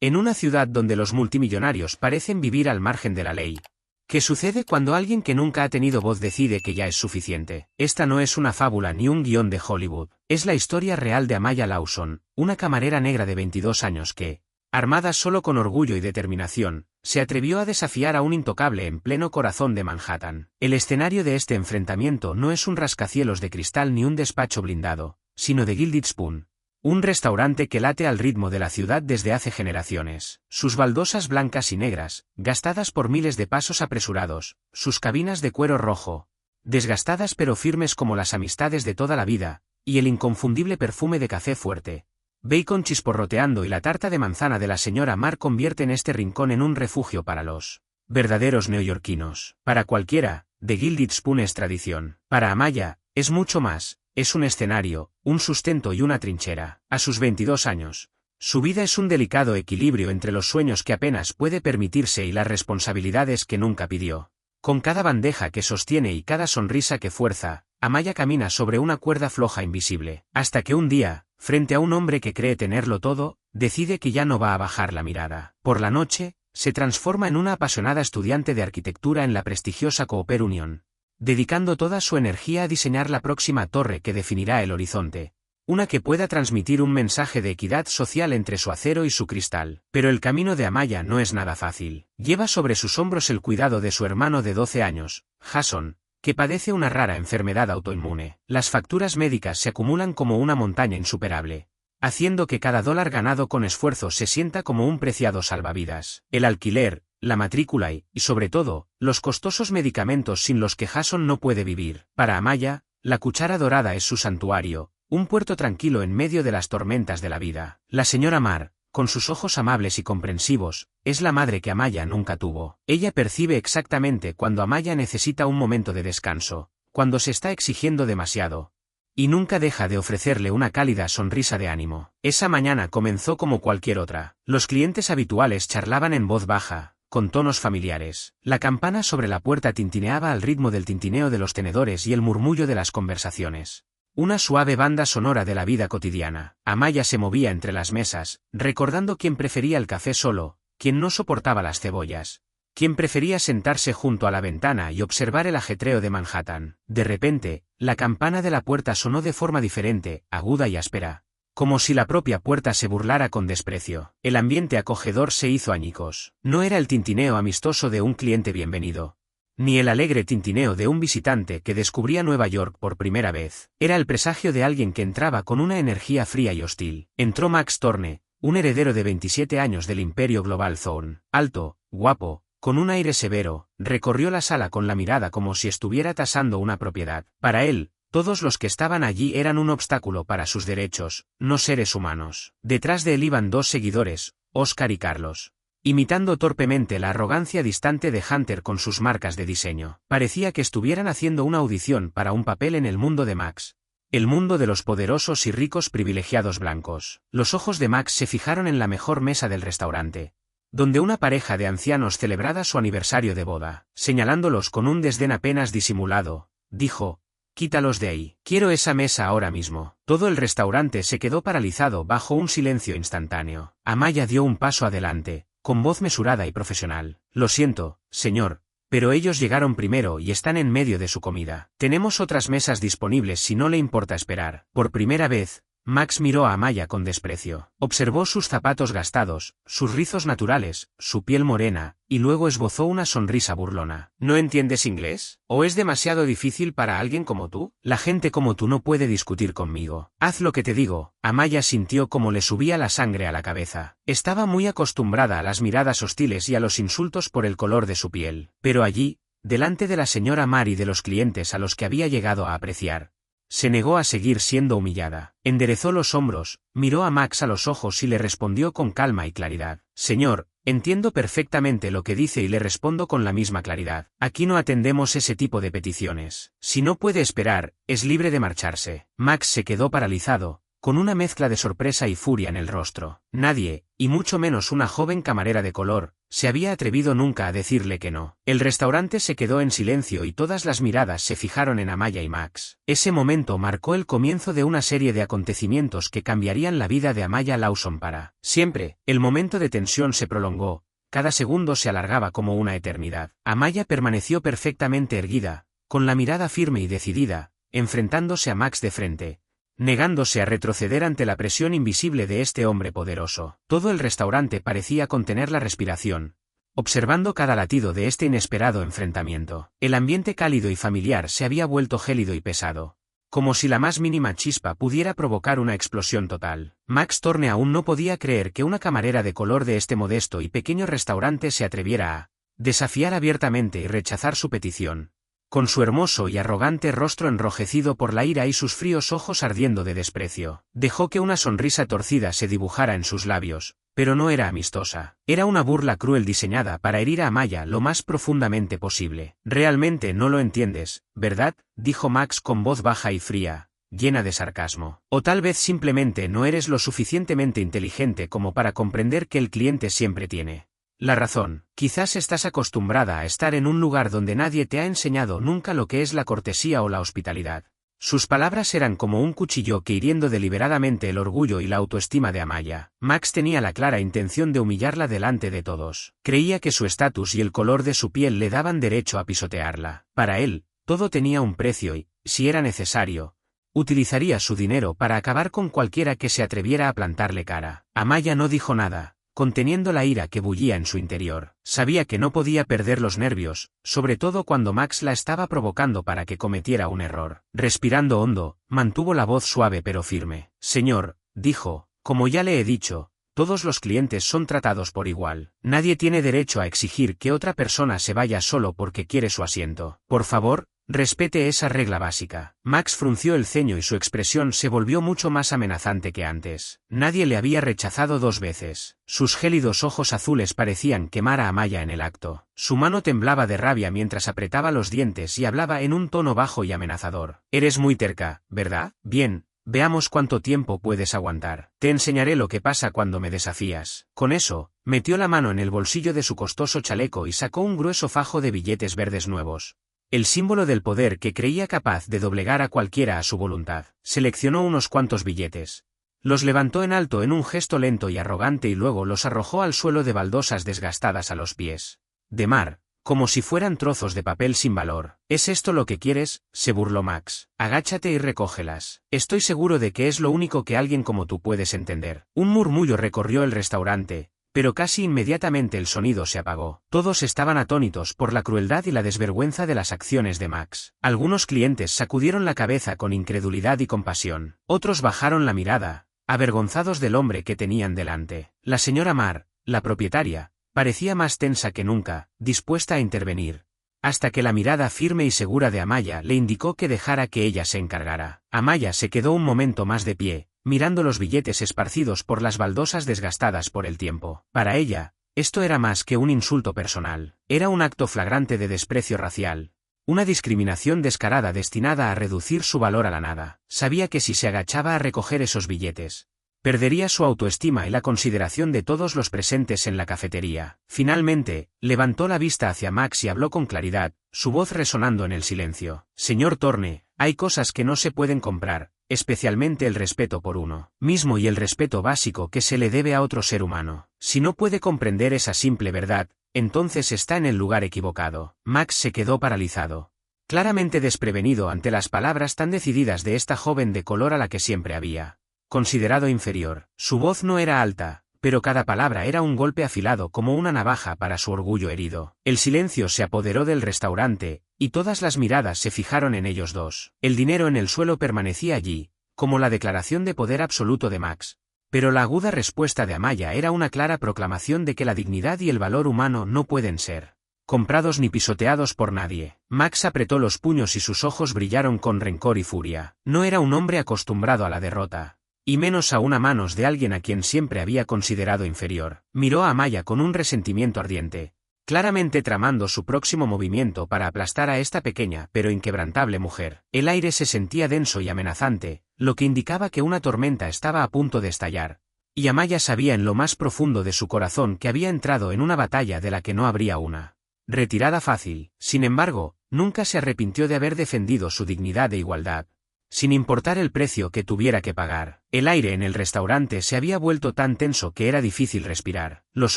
En una ciudad donde los multimillonarios parecen vivir al margen de la ley. ¿Qué sucede cuando alguien que nunca ha tenido voz decide que ya es suficiente? Esta no es una fábula ni un guión de Hollywood. Es la historia real de Amaya Lawson, una camarera negra de 22 años que, armada solo con orgullo y determinación, se atrevió a desafiar a un intocable en pleno corazón de Manhattan. El escenario de este enfrentamiento no es un rascacielos de cristal ni un despacho blindado, sino The Gilded Spoon. Un restaurante que late al ritmo de la ciudad desde hace generaciones. Sus baldosas blancas y negras, gastadas por miles de pasos apresurados, sus cabinas de cuero rojo, desgastadas pero firmes como las amistades de toda la vida, y el inconfundible perfume de café fuerte, bacon chisporroteando y la tarta de manzana de la señora Marr convierten este rincón en un refugio para los verdaderos neoyorquinos. Para cualquiera, The Gilded Spoon es tradición. Para Amaya, es mucho más. Es un escenario, un sustento y una trinchera. A sus 22 años, su vida es un delicado equilibrio entre los sueños que apenas puede permitirse y las responsabilidades que nunca pidió. Con cada bandeja que sostiene y cada sonrisa que fuerza, Amaya camina sobre una cuerda floja invisible, hasta que un día, frente a un hombre que cree tenerlo todo, decide que ya no va a bajar la mirada. Por la noche, se transforma en una apasionada estudiante de arquitectura en la prestigiosa Cooper Union, dedicando toda su energía a diseñar la próxima torre que definirá el horizonte, una que pueda transmitir un mensaje de equidad social entre su acero y su cristal. Pero el camino de Amaya no es nada fácil. Lleva sobre sus hombros el cuidado de su hermano de 12 años, Jason, que padece una rara enfermedad autoinmune. Las facturas médicas se acumulan como una montaña insuperable, haciendo que cada dólar ganado con esfuerzo se sienta como un preciado salvavidas. El alquiler, la matrícula y, sobre todo, los costosos medicamentos sin los que Jason no puede vivir. Para Amaya, la cuchara dorada es su santuario, un puerto tranquilo en medio de las tormentas de la vida. La señora Marr, con sus ojos amables y comprensivos, es la madre que Amaya nunca tuvo. Ella percibe exactamente cuando Amaya necesita un momento de descanso, cuando se está exigiendo demasiado, y nunca deja de ofrecerle una cálida sonrisa de ánimo. Esa mañana comenzó como cualquier otra. Los clientes habituales charlaban en voz baja, con tonos familiares. La campana sobre la puerta tintineaba al ritmo del tintineo de los tenedores y el murmullo de las conversaciones. Una suave banda sonora de la vida cotidiana. Amaya se movía entre las mesas, recordando quién prefería el café solo, quién no soportaba las cebollas, quién prefería sentarse junto a la ventana y observar el ajetreo de Manhattan. De repente, la campana de la puerta sonó de forma diferente, aguda y áspera, como si la propia puerta se burlara con desprecio. El ambiente acogedor se hizo añicos. No era el tintineo amistoso de un cliente bienvenido, ni el alegre tintineo de un visitante que descubría Nueva York por primera vez. Era el presagio de alguien que entraba con una energía fría y hostil. Entró Max Thorne, un heredero de 27 años del Imperio Global Zone. Alto, guapo, con un aire severo, recorrió la sala con la mirada como si estuviera tasando una propiedad. Para él, todos los que estaban allí eran un obstáculo para sus derechos, no seres humanos. Detrás de él iban dos seguidores, Oscar y Carlos, imitando torpemente la arrogancia distante de Hunter con sus marcas de diseño. Parecía que estuvieran haciendo una audición para un papel en el mundo de Max, el mundo de los poderosos y ricos privilegiados blancos. Los ojos de Max se fijaron en la mejor mesa del restaurante, donde una pareja de ancianos celebraba su aniversario de boda. Señalándolos con un desdén apenas disimulado, dijo: «Quítalos de ahí. Quiero esa mesa ahora mismo». Todo el restaurante se quedó paralizado bajo un silencio instantáneo. Amaya dio un paso adelante, con voz mesurada y profesional. «Lo siento, señor, pero ellos llegaron primero y están en medio de su comida. Tenemos otras mesas disponibles si no le importa esperar». Por primera vez, Max miró a Amaya con desprecio. Observó sus zapatos gastados, sus rizos naturales, su piel morena, y luego esbozó una sonrisa burlona. «¿No entiendes inglés? ¿O es demasiado difícil para alguien como tú? La gente como tú no puede discutir conmigo. Haz lo que te digo». Amaya sintió como le subía la sangre a la cabeza. Estaba muy acostumbrada a las miradas hostiles y a los insultos por el color de su piel. Pero allí, delante de la señora Marr y de los clientes a los que había llegado a apreciar, se negó a seguir siendo humillada. Enderezó los hombros, miró a Max a los ojos y le respondió con calma y claridad: «Señor, entiendo perfectamente lo que dice y le respondo con la misma claridad. Aquí no atendemos ese tipo de peticiones. Si no puede esperar, es libre de marcharse». Max se quedó paralizado, con una mezcla de sorpresa y furia en el rostro. Nadie, y mucho menos una joven camarera de color, se había atrevido nunca a decirle que no. El restaurante se quedó en silencio y todas las miradas se fijaron en Amaya y Max. Ese momento marcó el comienzo de una serie de acontecimientos que cambiarían la vida de Amaya Lawson para siempre. El momento de tensión se prolongó, cada segundo se alargaba como una eternidad. Amaya permaneció perfectamente erguida, con la mirada firme y decidida, enfrentándose a Max de frente, negándose a retroceder ante la presión invisible de este hombre poderoso. Todo el restaurante parecía contener la respiración, observando cada latido de este inesperado enfrentamiento. El ambiente cálido y familiar se había vuelto gélido y pesado, como si la más mínima chispa pudiera provocar una explosión total. Max Thorne aún no podía creer que una camarera de color de este modesto y pequeño restaurante se atreviera a desafiar abiertamente y rechazar su petición. Con su hermoso y arrogante rostro enrojecido por la ira y sus fríos ojos ardiendo de desprecio, dejó que una sonrisa torcida se dibujara en sus labios, pero no era amistosa. Era una burla cruel diseñada para herir a Amaya lo más profundamente posible. «Realmente no lo entiendes, ¿verdad?», dijo Max con voz baja y fría, llena de sarcasmo. «O tal vez simplemente no eres lo suficientemente inteligente como para comprender que el cliente siempre tiene la razón. Quizás estás acostumbrada a estar en un lugar donde nadie te ha enseñado nunca lo que es la cortesía o la hospitalidad». Sus palabras eran como un cuchillo que hiriendo deliberadamente el orgullo y la autoestima de Amaya. Max tenía la clara intención de humillarla delante de todos. Creía que su estatus y el color de su piel le daban derecho a pisotearla. Para él, todo tenía un precio y, si era necesario, utilizaría su dinero para acabar con cualquiera que se atreviera a plantarle cara. Amaya no dijo nada, conteniendo la ira que bullía en su interior. Sabía que no podía perder los nervios, sobre todo cuando Max la estaba provocando para que cometiera un error. Respirando hondo, mantuvo la voz suave pero firme. «Señor», dijo, «como ya le he dicho, todos los clientes son tratados por igual. Nadie tiene derecho a exigir que otra persona se vaya solo porque quiere su asiento. Por favor, respete esa regla básica». Max frunció el ceño y su expresión se volvió mucho más amenazante que antes. Nadie le había rechazado 2 veces. Sus gélidos ojos azules parecían quemar a Amaya en el acto. Su mano temblaba de rabia mientras apretaba los dientes y hablaba en un tono bajo y amenazador. «Eres muy terca, ¿verdad? Bien. Veamos cuánto tiempo puedes aguantar. Te enseñaré lo que pasa cuando me desafías». Con eso, metió la mano en el bolsillo de su costoso chaleco y sacó un grueso fajo de billetes verdes nuevos, el símbolo del poder que creía capaz de doblegar a cualquiera a su voluntad. Seleccionó unos cuantos billetes. Los levantó en alto en un gesto lento y arrogante y luego los arrojó al suelo de baldosas desgastadas a los pies de Mar, como si fueran trozos de papel sin valor. «¿Es esto lo que quieres?», se burló Max. «Agáchate y recógelas. Estoy seguro de que es lo único que alguien como tú puedes entender». Un murmullo recorrió el restaurante, pero casi inmediatamente el sonido se apagó. Todos estaban atónitos por la crueldad y la desvergüenza de las acciones de Max. Algunos clientes sacudieron la cabeza con incredulidad y compasión. Otros bajaron la mirada, avergonzados del hombre que tenían delante. La señora Mar, la propietaria, parecía más tensa que nunca, dispuesta a intervenir, hasta que la mirada firme y segura de Amaya le indicó que dejara que ella se encargara. Amaya se quedó un momento más de pie, mirando los billetes esparcidos por las baldosas desgastadas por el tiempo. Para ella, esto era más que un insulto personal. Era un acto flagrante de desprecio racial, una discriminación descarada destinada a reducir su valor a la nada. Sabía que si se agachaba a recoger esos billetes, perdería su autoestima y la consideración de todos los presentes en la cafetería. Finalmente, levantó la vista hacia Max y habló con claridad, su voz resonando en el silencio. «Señor Thorne, hay cosas que no se pueden comprar, especialmente el respeto por uno mismo y el respeto básico que se le debe a otro ser humano. Si no puede comprender esa simple verdad, entonces está en el lugar equivocado». Max se quedó paralizado, claramente desprevenido ante las palabras tan decididas de esta joven de color a la que siempre había considerado inferior. Su voz no era alta, pero cada palabra era un golpe afilado como una navaja para su orgullo herido. El silencio se apoderó del restaurante, y todas las miradas se fijaron en ellos dos. El dinero en el suelo permanecía allí, como la declaración de poder absoluto de Max. Pero la aguda respuesta de Amaya era una clara proclamación de que la dignidad y el valor humano no pueden ser comprados ni pisoteados por nadie. Max apretó los puños y sus ojos brillaron con rencor y furia. No era un hombre acostumbrado a la derrota, y menos aún a manos de alguien a quien siempre había considerado inferior. Miró a Amaya con un resentimiento ardiente, claramente tramando su próximo movimiento para aplastar a esta pequeña pero inquebrantable mujer. El aire se sentía denso y amenazante, lo que indicaba que una tormenta estaba a punto de estallar. Y Amaya sabía en lo más profundo de su corazón que había entrado en una batalla de la que no habría una retirada fácil. Sin embargo, nunca se arrepintió de haber defendido su dignidad e igualdad, sin importar el precio que tuviera que pagar. El aire en el restaurante se había vuelto tan tenso que era difícil respirar. Los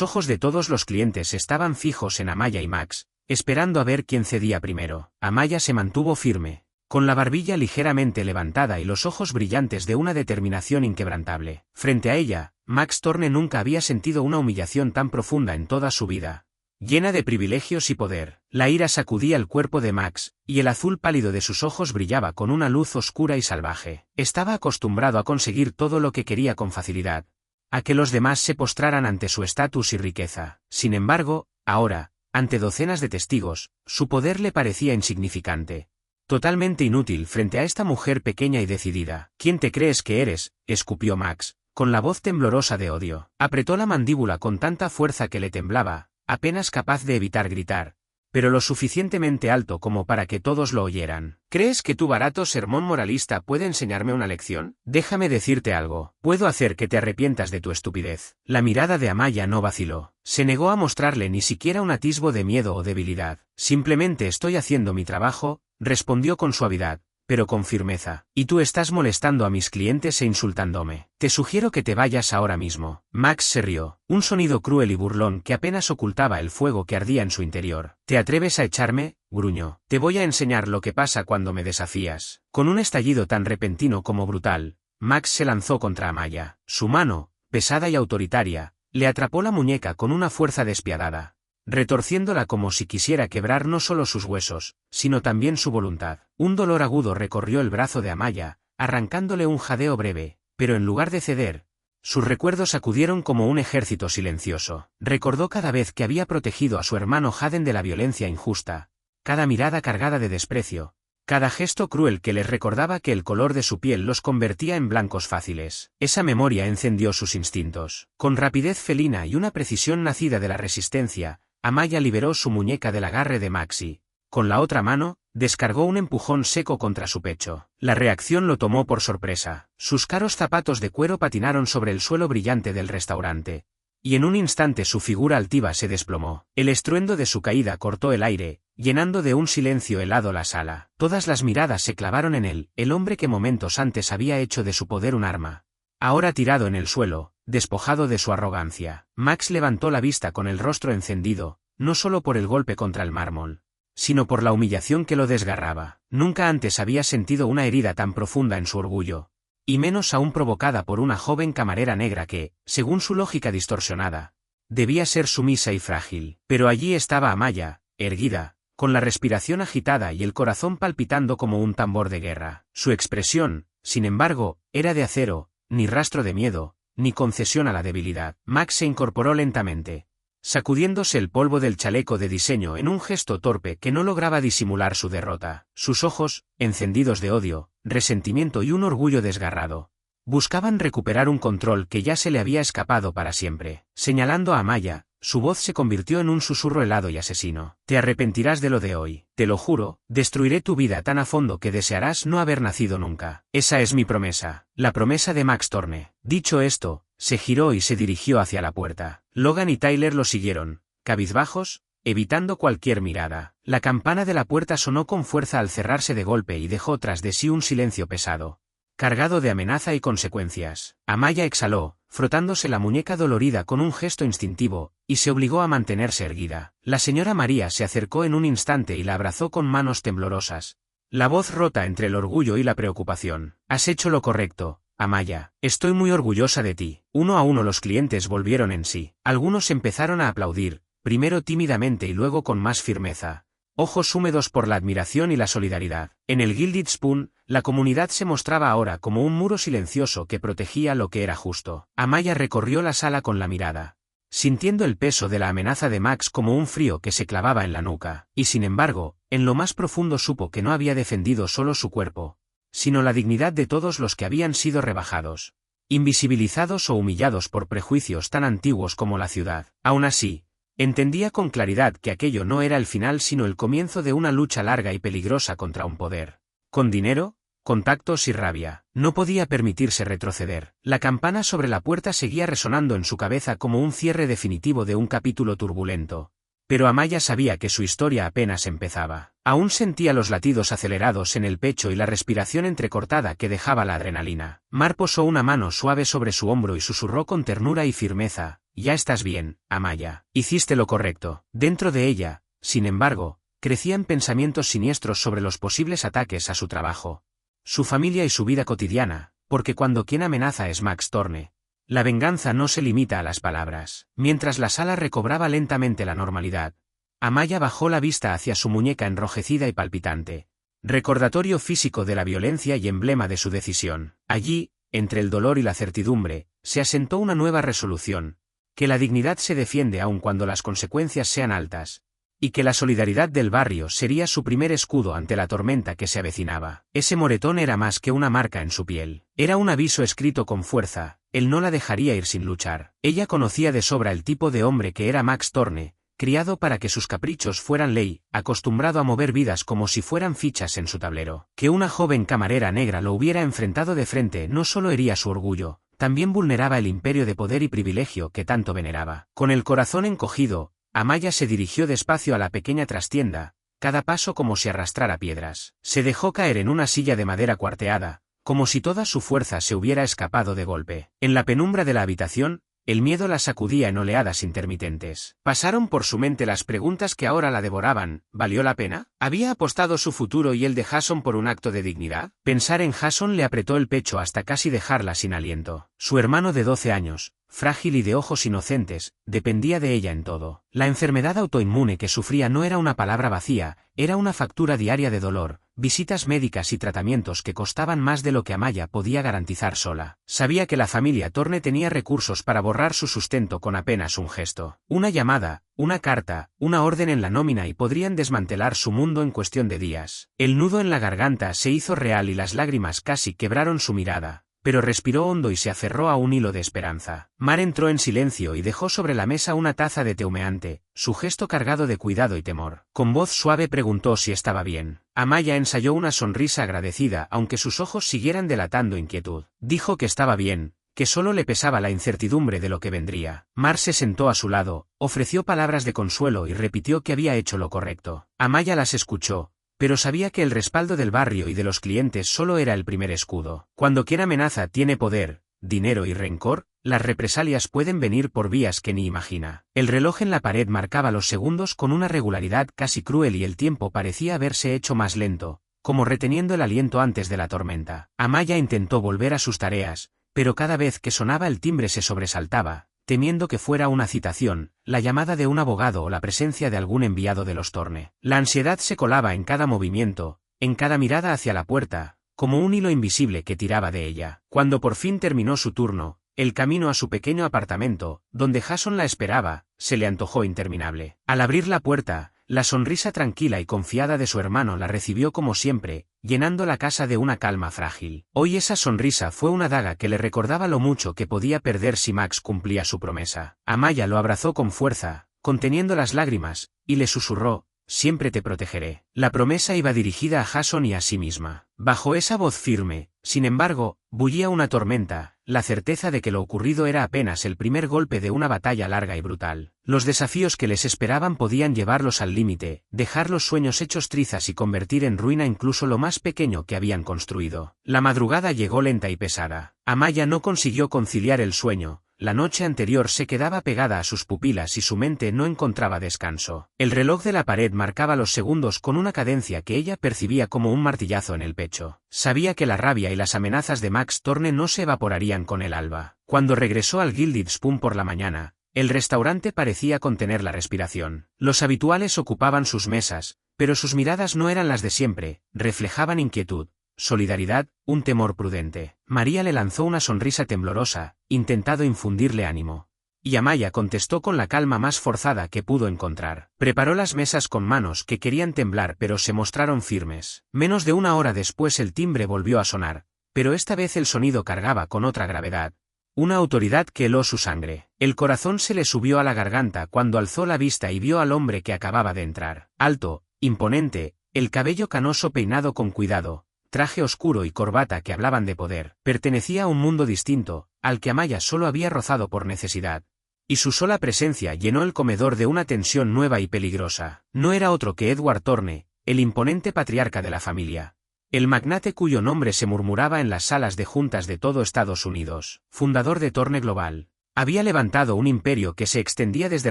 ojos de todos los clientes estaban fijos en Amaya y Max, esperando a ver quién cedía primero. Amaya se mantuvo firme, con la barbilla ligeramente levantada y los ojos brillantes de una determinación inquebrantable. Frente a ella, Max Thorne nunca había sentido una humillación tan profunda en toda su vida. Llena de privilegios y poder, la ira sacudía el cuerpo de Max, y el azul pálido de sus ojos brillaba con una luz oscura y salvaje. Estaba acostumbrado a conseguir todo lo que quería con facilidad, a que los demás se postraran ante su estatus y riqueza. Sin embargo, ahora, ante docenas de testigos, su poder le parecía insignificante, totalmente inútil frente a esta mujer pequeña y decidida. ¿Quién te crees que eres?, escupió Max, con la voz temblorosa de odio. Apretó la mandíbula con tanta fuerza que le temblaba, apenas capaz de evitar gritar, pero lo suficientemente alto como para que todos lo oyeran. ¿Crees que tu barato sermón moralista puede enseñarme una lección? Déjame decirte algo, puedo hacer que te arrepientas de tu estupidez. La mirada de Amaya no vaciló. Se negó a mostrarle ni siquiera un atisbo de miedo o debilidad. Simplemente estoy haciendo mi trabajo, respondió con suavidad, pero con firmeza. Y tú estás molestando a mis clientes e insultándome. Te sugiero que te vayas ahora mismo. Max se rió, un sonido cruel y burlón que apenas ocultaba el fuego que ardía en su interior. ¿Te atreves a echarme?, gruñó. Te voy a enseñar lo que pasa cuando me desafías. Con un estallido tan repentino como brutal, Max se lanzó contra Amaya. Su mano, pesada y autoritaria, le atrapó la muñeca con una fuerza despiadada, retorciéndola como si quisiera quebrar no solo sus huesos, sino también su voluntad. Un dolor agudo recorrió el brazo de Amaya, arrancándole un jadeo breve, pero en lugar de ceder, sus recuerdos acudieron como un ejército silencioso. Recordó cada vez que había protegido a su hermano Haden de la violencia injusta, cada mirada cargada de desprecio, cada gesto cruel que les recordaba que el color de su piel los convertía en blancos fáciles. Esa memoria encendió sus instintos. Con rapidez felina y una precisión nacida de la resistencia, Amaya liberó su muñeca del agarre de Max y, con la otra mano, descargó un empujón seco contra su pecho. La reacción lo tomó por sorpresa. Sus caros zapatos de cuero patinaron sobre el suelo brillante del restaurante, y en un instante su figura altiva se desplomó. El estruendo de su caída cortó el aire, llenando de un silencio helado la sala. Todas las miradas se clavaron en él, el hombre que momentos antes había hecho de su poder un arma, ahora tirado en el suelo, despojado de su arrogancia. Max levantó la vista con el rostro encendido, no solo por el golpe contra el mármol, sino por la humillación que lo desgarraba. Nunca antes había sentido una herida tan profunda en su orgullo, y menos aún provocada por una joven camarera negra que, según su lógica distorsionada, debía ser sumisa y frágil. Pero allí estaba Amaya, erguida, con la respiración agitada y el corazón palpitando como un tambor de guerra. Su expresión, sin embargo, era de acero, ni rastro de miedo, ni concesión a la debilidad. Max se incorporó lentamente, sacudiéndose el polvo del chaleco de diseño en un gesto torpe que no lograba disimular su derrota. Sus ojos, encendidos de odio, resentimiento y un orgullo desgarrado, buscaban recuperar un control que ya se le había escapado para siempre. Señalando a Amaya, su voz se convirtió en un susurro helado y asesino. Te arrepentirás de lo de hoy, te lo juro, destruiré tu vida tan a fondo que desearás no haber nacido nunca. Esa es mi promesa, la promesa de Max Thorne. Dicho esto, se giró y se dirigió hacia la puerta. Logan y Tyler lo siguieron, cabizbajos, evitando cualquier mirada. La campana de la puerta sonó con fuerza al cerrarse de golpe y dejó tras de sí un silencio pesado, cargado de amenaza y consecuencias. Amaya exhaló, frotándose la muñeca dolorida con un gesto instintivo, y se obligó a mantenerse erguida. La señora María se acercó en un instante y la abrazó con manos temblorosas, la voz rota entre el orgullo y la preocupación. Has hecho lo correcto, Amaya, estoy muy orgullosa de ti. Uno a uno los clientes volvieron en sí. Algunos empezaron a aplaudir, primero tímidamente y luego con más firmeza, ojos húmedos por la admiración y la solidaridad. En el Gilded Spoon, la comunidad se mostraba ahora como un muro silencioso que protegía lo que era justo. Amaya recorrió la sala con la mirada, sintiendo el peso de la amenaza de Max como un frío que se clavaba en la nuca, y sin embargo, en lo más profundo supo que no había defendido solo su cuerpo, sino la dignidad de todos los que habían sido rebajados, invisibilizados o humillados por prejuicios tan antiguos como la ciudad. Aún así, entendía con claridad que aquello no era el final sino el comienzo de una lucha larga y peligrosa contra un poder, con dinero, contactos y rabia. No podía permitirse retroceder. La campana sobre la puerta seguía resonando en su cabeza como un cierre definitivo de un capítulo turbulento. Pero Amaya sabía que su historia apenas empezaba. Aún sentía los latidos acelerados en el pecho y la respiración entrecortada que dejaba la adrenalina. Mar posó una mano suave sobre su hombro y susurró con ternura y firmeza: «Ya estás bien, Amaya. Hiciste lo correcto». Dentro de ella, sin embargo, crecían pensamientos siniestros sobre los posibles ataques a su trabajo, su familia y su vida cotidiana, porque cuando quien amenaza es Max Thorne, la venganza no se limita a las palabras. Mientras la sala recobraba lentamente la normalidad, Amaya bajó la vista hacia su muñeca enrojecida y palpitante, recordatorio físico de la violencia y emblema de su decisión. Allí, entre el dolor y la certidumbre, se asentó una nueva resolución: que la dignidad se defiende aun cuando las consecuencias sean altas, y que la solidaridad del barrio sería su primer escudo ante la tormenta que se avecinaba. Ese moretón era más que una marca en su piel. Era un aviso escrito con fuerza: él no la dejaría ir sin luchar. Ella conocía de sobra el tipo de hombre que era Max Thorne, criado para que sus caprichos fueran ley, acostumbrado a mover vidas como si fueran fichas en su tablero. Que una joven camarera negra lo hubiera enfrentado de frente no solo hería su orgullo, también vulneraba el imperio de poder y privilegio que tanto veneraba. Con el corazón encogido, Amaya se dirigió despacio a la pequeña trastienda, cada paso como si arrastrara piedras. Se dejó caer en una silla de madera cuarteada, como si toda su fuerza se hubiera escapado de golpe. En la penumbra de la habitación, el miedo la sacudía en oleadas intermitentes. Pasaron por su mente las preguntas que ahora la devoraban. ¿Valió la pena? ¿Había apostado su futuro y el de Jason por un acto de dignidad? Pensar en Jason le apretó el pecho hasta casi dejarla sin aliento. Su hermano de 12 años, frágil y de ojos inocentes, dependía de ella en todo. La enfermedad autoinmune que sufría no era una palabra vacía, era una factura diaria de dolor, visitas médicas y tratamientos que costaban más de lo que Amaya podía garantizar sola. Sabía que la familia Thorne tenía recursos para borrar su sustento con apenas un gesto. Una llamada, una carta, una orden en la nómina y podrían desmantelar su mundo en cuestión de días. El nudo en la garganta se hizo real y las lágrimas casi quebraron su mirada, pero respiró hondo y se aferró a un hilo de esperanza. Mar entró en silencio y dejó sobre la mesa una taza de té humeante, su gesto cargado de cuidado y temor. Con voz suave preguntó si estaba bien. Amaya ensayó una sonrisa agradecida aunque sus ojos siguieran delatando inquietud. Dijo que estaba bien, que solo le pesaba la incertidumbre de lo que vendría. Mar se sentó a su lado, ofreció palabras de consuelo y repitió que había hecho lo correcto. Amaya las escuchó, pero sabía que el respaldo del barrio y de los clientes solo era el primer escudo. Cuando quien amenaza tiene poder, dinero y rencor, las represalias pueden venir por vías que ni imagina. El reloj en la pared marcaba los segundos con una regularidad casi cruel y el tiempo parecía haberse hecho más lento, como reteniendo el aliento antes de la tormenta. Amaya intentó volver a sus tareas, pero cada vez que sonaba el timbre se sobresaltaba, temiendo que fuera una citación, la llamada de un abogado o la presencia de algún enviado de los Thorne. La ansiedad se colaba en cada movimiento, en cada mirada hacia la puerta, como un hilo invisible que tiraba de ella. Cuando por fin terminó su turno, el camino a su pequeño apartamento, donde Jason la esperaba, se le antojó interminable. Al abrir la puerta, la sonrisa tranquila y confiada de su hermano la recibió como siempre, llenando la casa de una calma frágil. Hoy esa sonrisa fue una daga que le recordaba lo mucho que podía perder si Max cumplía su promesa. Amaya lo abrazó con fuerza, conteniendo las lágrimas, y le susurró: «Siempre te protegeré». La promesa iba dirigida a Jason y a sí misma. Bajo esa voz firme, sin embargo, bullía una tormenta, la certeza de que lo ocurrido era apenas el primer golpe de una batalla larga y brutal. Los desafíos que les esperaban podían llevarlos al límite, dejar los sueños hechos trizas y convertir en ruina incluso lo más pequeño que habían construido. La madrugada llegó lenta y pesada. Amaya no consiguió conciliar el sueño. La noche anterior se quedaba pegada a sus pupilas y su mente no encontraba descanso. El reloj de la pared marcaba los segundos con una cadencia que ella percibía como un martillazo en el pecho. Sabía que la rabia y las amenazas de Max Thorne no se evaporarían con el alba. Cuando regresó al Gilded Spoon por la mañana, el restaurante parecía contener la respiración. Los habituales ocupaban sus mesas, pero sus miradas no eran las de siempre, reflejaban inquietud, solidaridad, un temor prudente. María le lanzó una sonrisa temblorosa, intentando infundirle ánimo. Y Amaya contestó con la calma más forzada que pudo encontrar. Preparó las mesas con manos que querían temblar pero se mostraron firmes. Menos de una hora después el timbre volvió a sonar, pero esta vez el sonido cargaba con otra gravedad, una autoridad que heló su sangre. El corazón se le subió a la garganta cuando alzó la vista y vio al hombre que acababa de entrar. Alto, imponente, el cabello canoso peinado con cuidado, traje oscuro y corbata que hablaban de poder. Pertenecía a un mundo distinto, al que Amaya solo había rozado por necesidad. Y su sola presencia llenó el comedor de una tensión nueva y peligrosa. No era otro que Edward Thorne, el imponente patriarca de la familia. El magnate cuyo nombre se murmuraba en las salas de juntas de todo Estados Unidos, fundador de Thorne Global. Había levantado un imperio que se extendía desde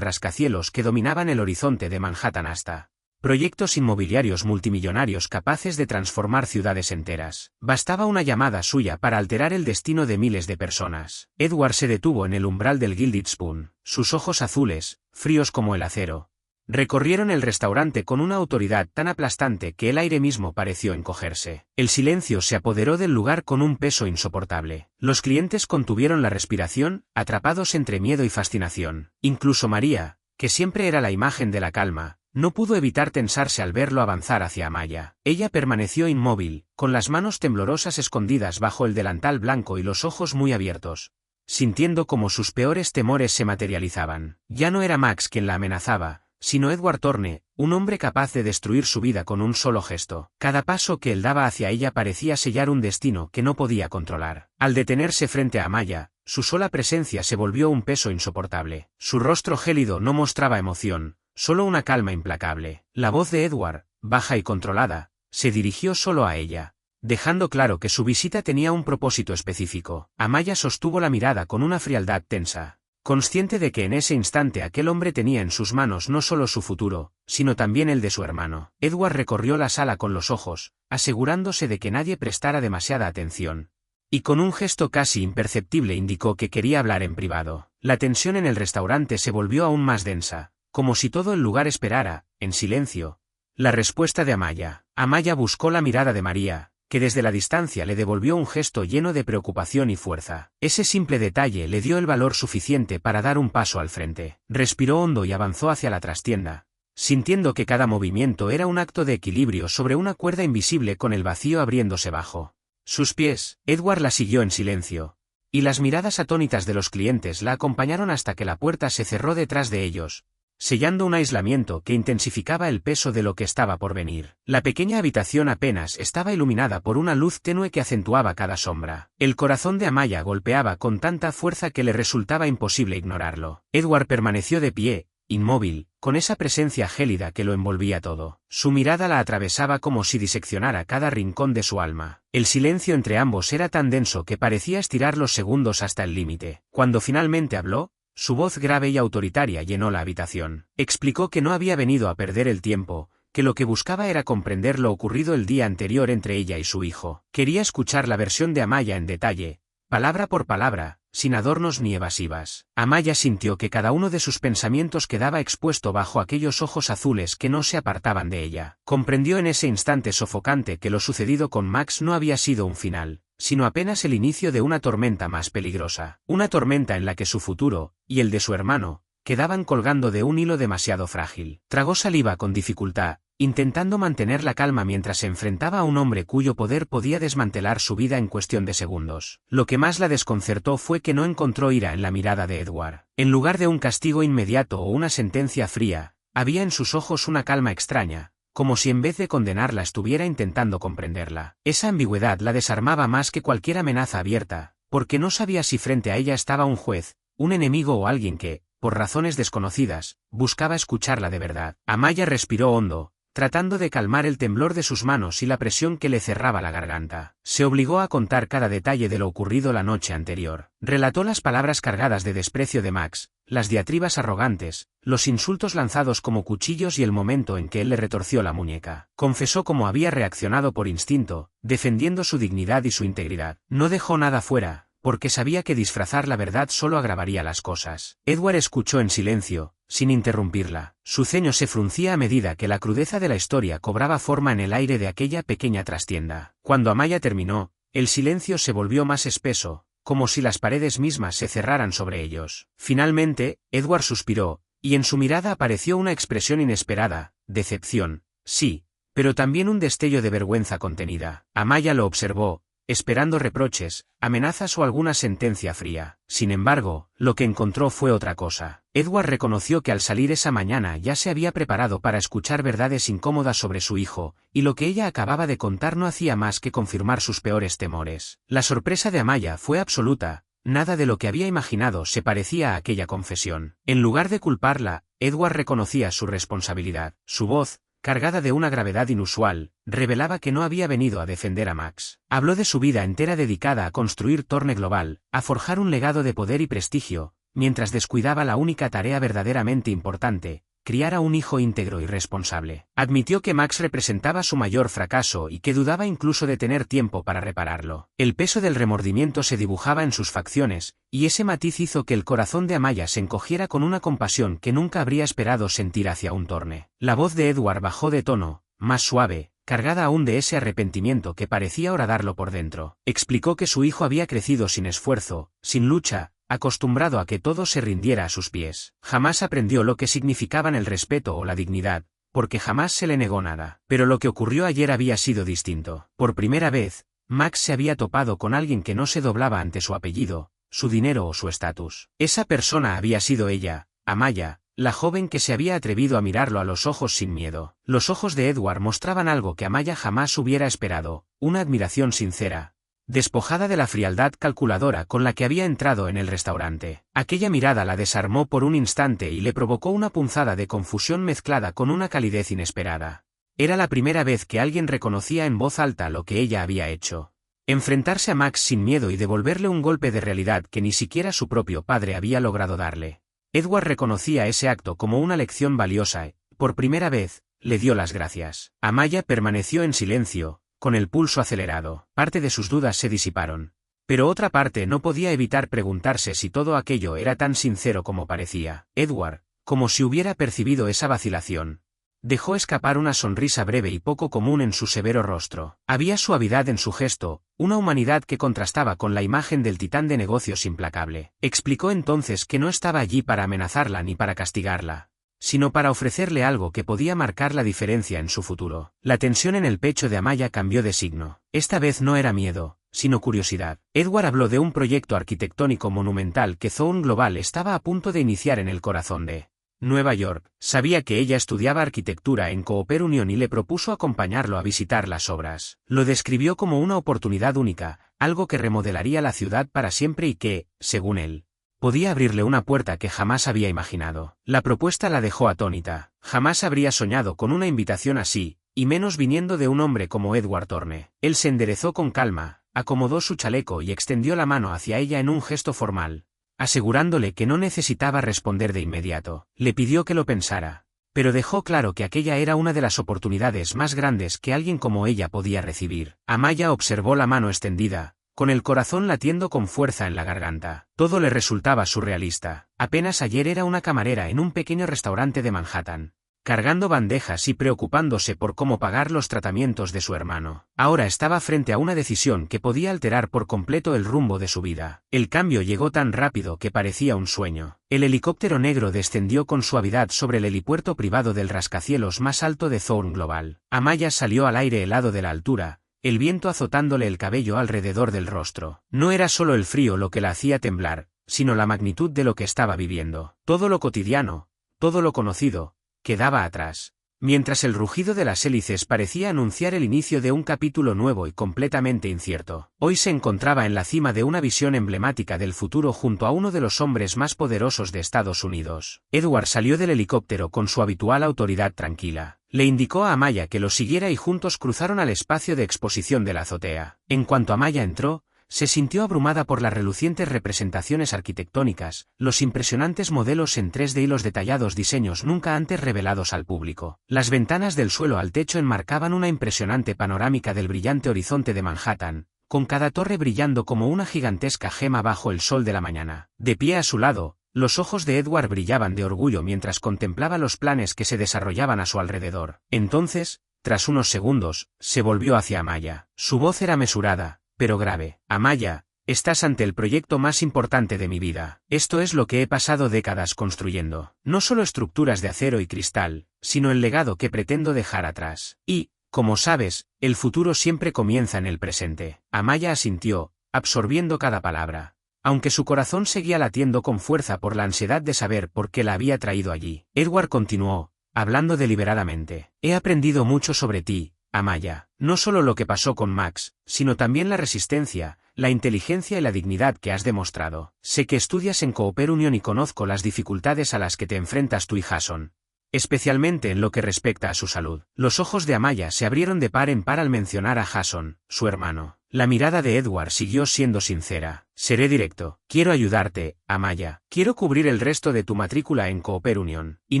rascacielos que dominaban el horizonte de Manhattan hasta proyectos inmobiliarios multimillonarios capaces de transformar ciudades enteras. Bastaba una llamada suya para alterar el destino de miles de personas. Edward se detuvo en el umbral del Gilded Spoon, sus ojos azules, fríos como el acero. Recorrieron el restaurante con una autoridad tan aplastante que el aire mismo pareció encogerse. El silencio se apoderó del lugar con un peso insoportable. Los clientes contuvieron la respiración, atrapados entre miedo y fascinación. Incluso María, que siempre era la imagen de la calma, no pudo evitar tensarse al verlo avanzar hacia Amaya. Ella permaneció inmóvil, con las manos temblorosas escondidas bajo el delantal blanco y los ojos muy abiertos, sintiendo como sus peores temores se materializaban. Ya no era Max quien la amenazaba, sino Edward Thorne, un hombre capaz de destruir su vida con un solo gesto. Cada paso que él daba hacia ella parecía sellar un destino que no podía controlar. Al detenerse frente a Amaya, su sola presencia se volvió un peso insoportable. Su rostro gélido no mostraba emoción, solo una calma implacable. La voz de Edward, baja y controlada, se dirigió solo a ella, dejando claro que su visita tenía un propósito específico. Amaya sostuvo la mirada con una frialdad tensa, consciente de que en ese instante aquel hombre tenía en sus manos no solo su futuro, sino también el de su hermano. Edward recorrió la sala con los ojos, asegurándose de que nadie prestara demasiada atención, y con un gesto casi imperceptible indicó que quería hablar en privado. La tensión en el restaurante se volvió aún más densa, como si todo el lugar esperara, en silencio, la respuesta de Amaya. Amaya buscó la mirada de María, que desde la distancia le devolvió un gesto lleno de preocupación y fuerza. Ese simple detalle le dio el valor suficiente para dar un paso al frente. Respiró hondo y avanzó hacia la trastienda, sintiendo que cada movimiento era un acto de equilibrio sobre una cuerda invisible con el vacío abriéndose bajo sus pies. Edward la siguió en silencio, y las miradas atónitas de los clientes la acompañaron hasta que la puerta se cerró detrás de ellos, sellando un aislamiento que intensificaba el peso de lo que estaba por venir. La pequeña habitación apenas estaba iluminada por una luz tenue que acentuaba cada sombra. El corazón de Amaya golpeaba con tanta fuerza que le resultaba imposible ignorarlo. Edward permaneció de pie, inmóvil, con esa presencia gélida que lo envolvía todo. Su mirada la atravesaba como si diseccionara cada rincón de su alma. El silencio entre ambos era tan denso que parecía estirar los segundos hasta el límite. Cuando finalmente habló, su voz grave y autoritaria llenó la habitación. Explicó que no había venido a perder el tiempo, que lo que buscaba era comprender lo ocurrido el día anterior entre ella y su hijo. Quería escuchar la versión de Amaya en detalle, palabra por palabra, sin adornos ni evasivas. Amaya sintió que cada uno de sus pensamientos quedaba expuesto bajo aquellos ojos azules que no se apartaban de ella. Comprendió en ese instante sofocante que lo sucedido con Max no había sido un final, sino apenas el inicio de una tormenta más peligrosa. Una tormenta en la que su futuro, y el de su hermano, quedaban colgando de un hilo demasiado frágil. Tragó saliva con dificultad, intentando mantener la calma mientras se enfrentaba a un hombre cuyo poder podía desmantelar su vida en cuestión de segundos. Lo que más la desconcertó fue que no encontró ira en la mirada de Edward. En lugar de un castigo inmediato o una sentencia fría, había en sus ojos una calma extraña, como si en vez de condenarla estuviera intentando comprenderla. Esa ambigüedad la desarmaba más que cualquier amenaza abierta, porque no sabía si frente a ella estaba un juez, un enemigo o alguien que, por razones desconocidas, buscaba escucharla de verdad. Amaya respiró hondo, tratando de calmar el temblor de sus manos y la presión que le cerraba la garganta. Se obligó a contar cada detalle de lo ocurrido la noche anterior. Relató las palabras cargadas de desprecio de Max, las diatribas arrogantes, los insultos lanzados como cuchillos y el momento en que él le retorció la muñeca. Confesó cómo había reaccionado por instinto, defendiendo su dignidad y su integridad. No dejó nada fuera, porque sabía que disfrazar la verdad solo agravaría las cosas. Edward escuchó en silencio, sin interrumpirla. Su ceño se fruncía a medida que la crudeza de la historia cobraba forma en el aire de aquella pequeña trastienda. Cuando Amaya terminó, el silencio se volvió más espeso, como si las paredes mismas se cerraran sobre ellos. Finalmente, Edward suspiró, y en su mirada apareció una expresión inesperada, decepción, sí, pero también un destello de vergüenza contenida. Amaya lo observó, esperando reproches, amenazas o alguna sentencia fría. Sin embargo, lo que encontró fue otra cosa. Edward reconoció que al salir esa mañana ya se había preparado para escuchar verdades incómodas sobre su hijo, y lo que ella acababa de contar no hacía más que confirmar sus peores temores. La sorpresa de Amaya fue absoluta. Nada de lo que había imaginado se parecía a aquella confesión. En lugar de culparla, Edward reconocía su responsabilidad. Su voz, cargada de una gravedad inusual, revelaba que no había venido a defender a Max. Habló de su vida entera dedicada a construir Thorne Global, a forjar un legado de poder y prestigio, mientras descuidaba la única tarea verdaderamente importante: criar a un hijo íntegro y responsable. Admitió que Max representaba su mayor fracaso y que dudaba incluso de tener tiempo para repararlo. El peso del remordimiento se dibujaba en sus facciones, y ese matiz hizo que el corazón de Amaya se encogiera con una compasión que nunca habría esperado sentir hacia un Thorne. La voz de Edward bajó de tono, más suave, cargada aún de ese arrepentimiento que parecía horadarlo por dentro. Explicó que su hijo había crecido sin esfuerzo, sin lucha, acostumbrado a que todo se rindiera a sus pies. Jamás aprendió lo que significaban el respeto o la dignidad, porque jamás se le negó nada. Pero lo que ocurrió ayer había sido distinto. Por primera vez, Max se había topado con alguien que no se doblaba ante su apellido, su dinero o su estatus. Esa persona había sido ella, Amaya, la joven que se había atrevido a mirarlo a los ojos sin miedo. Los ojos de Edward mostraban algo que Amaya jamás hubiera esperado, una admiración sincera, despojada de la frialdad calculadora con la que había entrado en el restaurante. Aquella mirada la desarmó por un instante y le provocó una punzada de confusión mezclada con una calidez inesperada. Era la primera vez que alguien reconocía en voz alta lo que ella había hecho. Enfrentarse a Max sin miedo y devolverle un golpe de realidad que ni siquiera su propio padre había logrado darle. Edward reconocía ese acto como una lección valiosa y, por primera vez, le dio las gracias. Amaya permaneció en silencio, con el pulso acelerado. Parte de sus dudas se disiparon. Pero otra parte no podía evitar preguntarse si todo aquello era tan sincero como parecía. Edward, como si hubiera percibido esa vacilación, dejó escapar una sonrisa breve y poco común en su severo rostro. Había suavidad en su gesto, una humanidad que contrastaba con la imagen del titán de negocios implacable. Explicó entonces que no estaba allí para amenazarla ni para castigarla, sino para ofrecerle algo que podía marcar la diferencia en su futuro. La tensión en el pecho de Amaya cambió de signo. Esta vez no era miedo, sino curiosidad. Edward habló de un proyecto arquitectónico monumental que Thorne Global estaba a punto de iniciar en el corazón de Nueva York. Sabía que ella estudiaba arquitectura en Cooper Union y le propuso acompañarlo a visitar las obras. Lo describió como una oportunidad única, algo que remodelaría la ciudad para siempre y que, según él, podía abrirle una puerta que jamás había imaginado. La propuesta la dejó atónita. Jamás habría soñado con una invitación así, y menos viniendo de un hombre como Edward Thorne. Él se enderezó con calma, acomodó su chaleco y extendió la mano hacia ella en un gesto formal, asegurándole que no necesitaba responder de inmediato. Le pidió que lo pensara, pero dejó claro que aquella era una de las oportunidades más grandes que alguien como ella podía recibir. Amaya observó la mano extendida, con el corazón latiendo con fuerza en la garganta. Todo le resultaba surrealista. Apenas ayer era una camarera en un pequeño restaurante de Manhattan, cargando bandejas y preocupándose por cómo pagar los tratamientos de su hermano. Ahora estaba frente a una decisión que podía alterar por completo el rumbo de su vida. El cambio llegó tan rápido que parecía un sueño. El helicóptero negro descendió con suavidad sobre el helipuerto privado del rascacielos más alto de Thorne Global. Amaya salió al aire helado de la altura, el viento azotándole el cabello alrededor del rostro. No era solo el frío lo que la hacía temblar, sino la magnitud de lo que estaba viviendo. Todo lo cotidiano, todo lo conocido, quedaba atrás, mientras el rugido de las hélices parecía anunciar el inicio de un capítulo nuevo y completamente incierto. Hoy se encontraba en la cima de una visión emblemática del futuro junto a uno de los hombres más poderosos de Estados Unidos. Edward salió del helicóptero con su habitual autoridad tranquila. Le indicó a Amaya que lo siguiera y juntos cruzaron al espacio de exposición de la azotea. En cuanto Amaya entró, se sintió abrumada por las relucientes representaciones arquitectónicas, los impresionantes modelos en 3D y los detallados diseños nunca antes revelados al público. Las ventanas del suelo al techo enmarcaban una impresionante panorámica del brillante horizonte de Manhattan, con cada torre brillando como una gigantesca gema bajo el sol de la mañana. De pie a su lado, los ojos de Edward brillaban de orgullo mientras contemplaba los planes que se desarrollaban a su alrededor. Entonces, tras unos segundos, se volvió hacia Amaya. Su voz era mesurada, pero grave. Amaya, estás ante el proyecto más importante de mi vida. Esto es lo que he pasado décadas construyendo. No solo estructuras de acero y cristal, sino el legado que pretendo dejar atrás. Y, Como sabes, el futuro siempre comienza en el presente. Amaya asintió, absorbiendo cada palabra. Aunque su corazón seguía latiendo con fuerza por la ansiedad de saber por qué la había traído allí, Edward continuó, hablando deliberadamente. He aprendido mucho sobre ti, Amaya. No solo lo que pasó con Max, sino también la resistencia, la inteligencia y la dignidad que has demostrado. Sé que estudias en Cooper Union y conozco las dificultades a las que te enfrentas tú y Jason. Especialmente en lo que respecta a su salud. Los ojos de Amaya se abrieron de par en par al mencionar a Jason, su hermano. La mirada de Edward siguió siendo sincera. Seré directo. Quiero ayudarte, Amaya. Quiero cubrir el resto de tu matrícula en Cooper Union. Y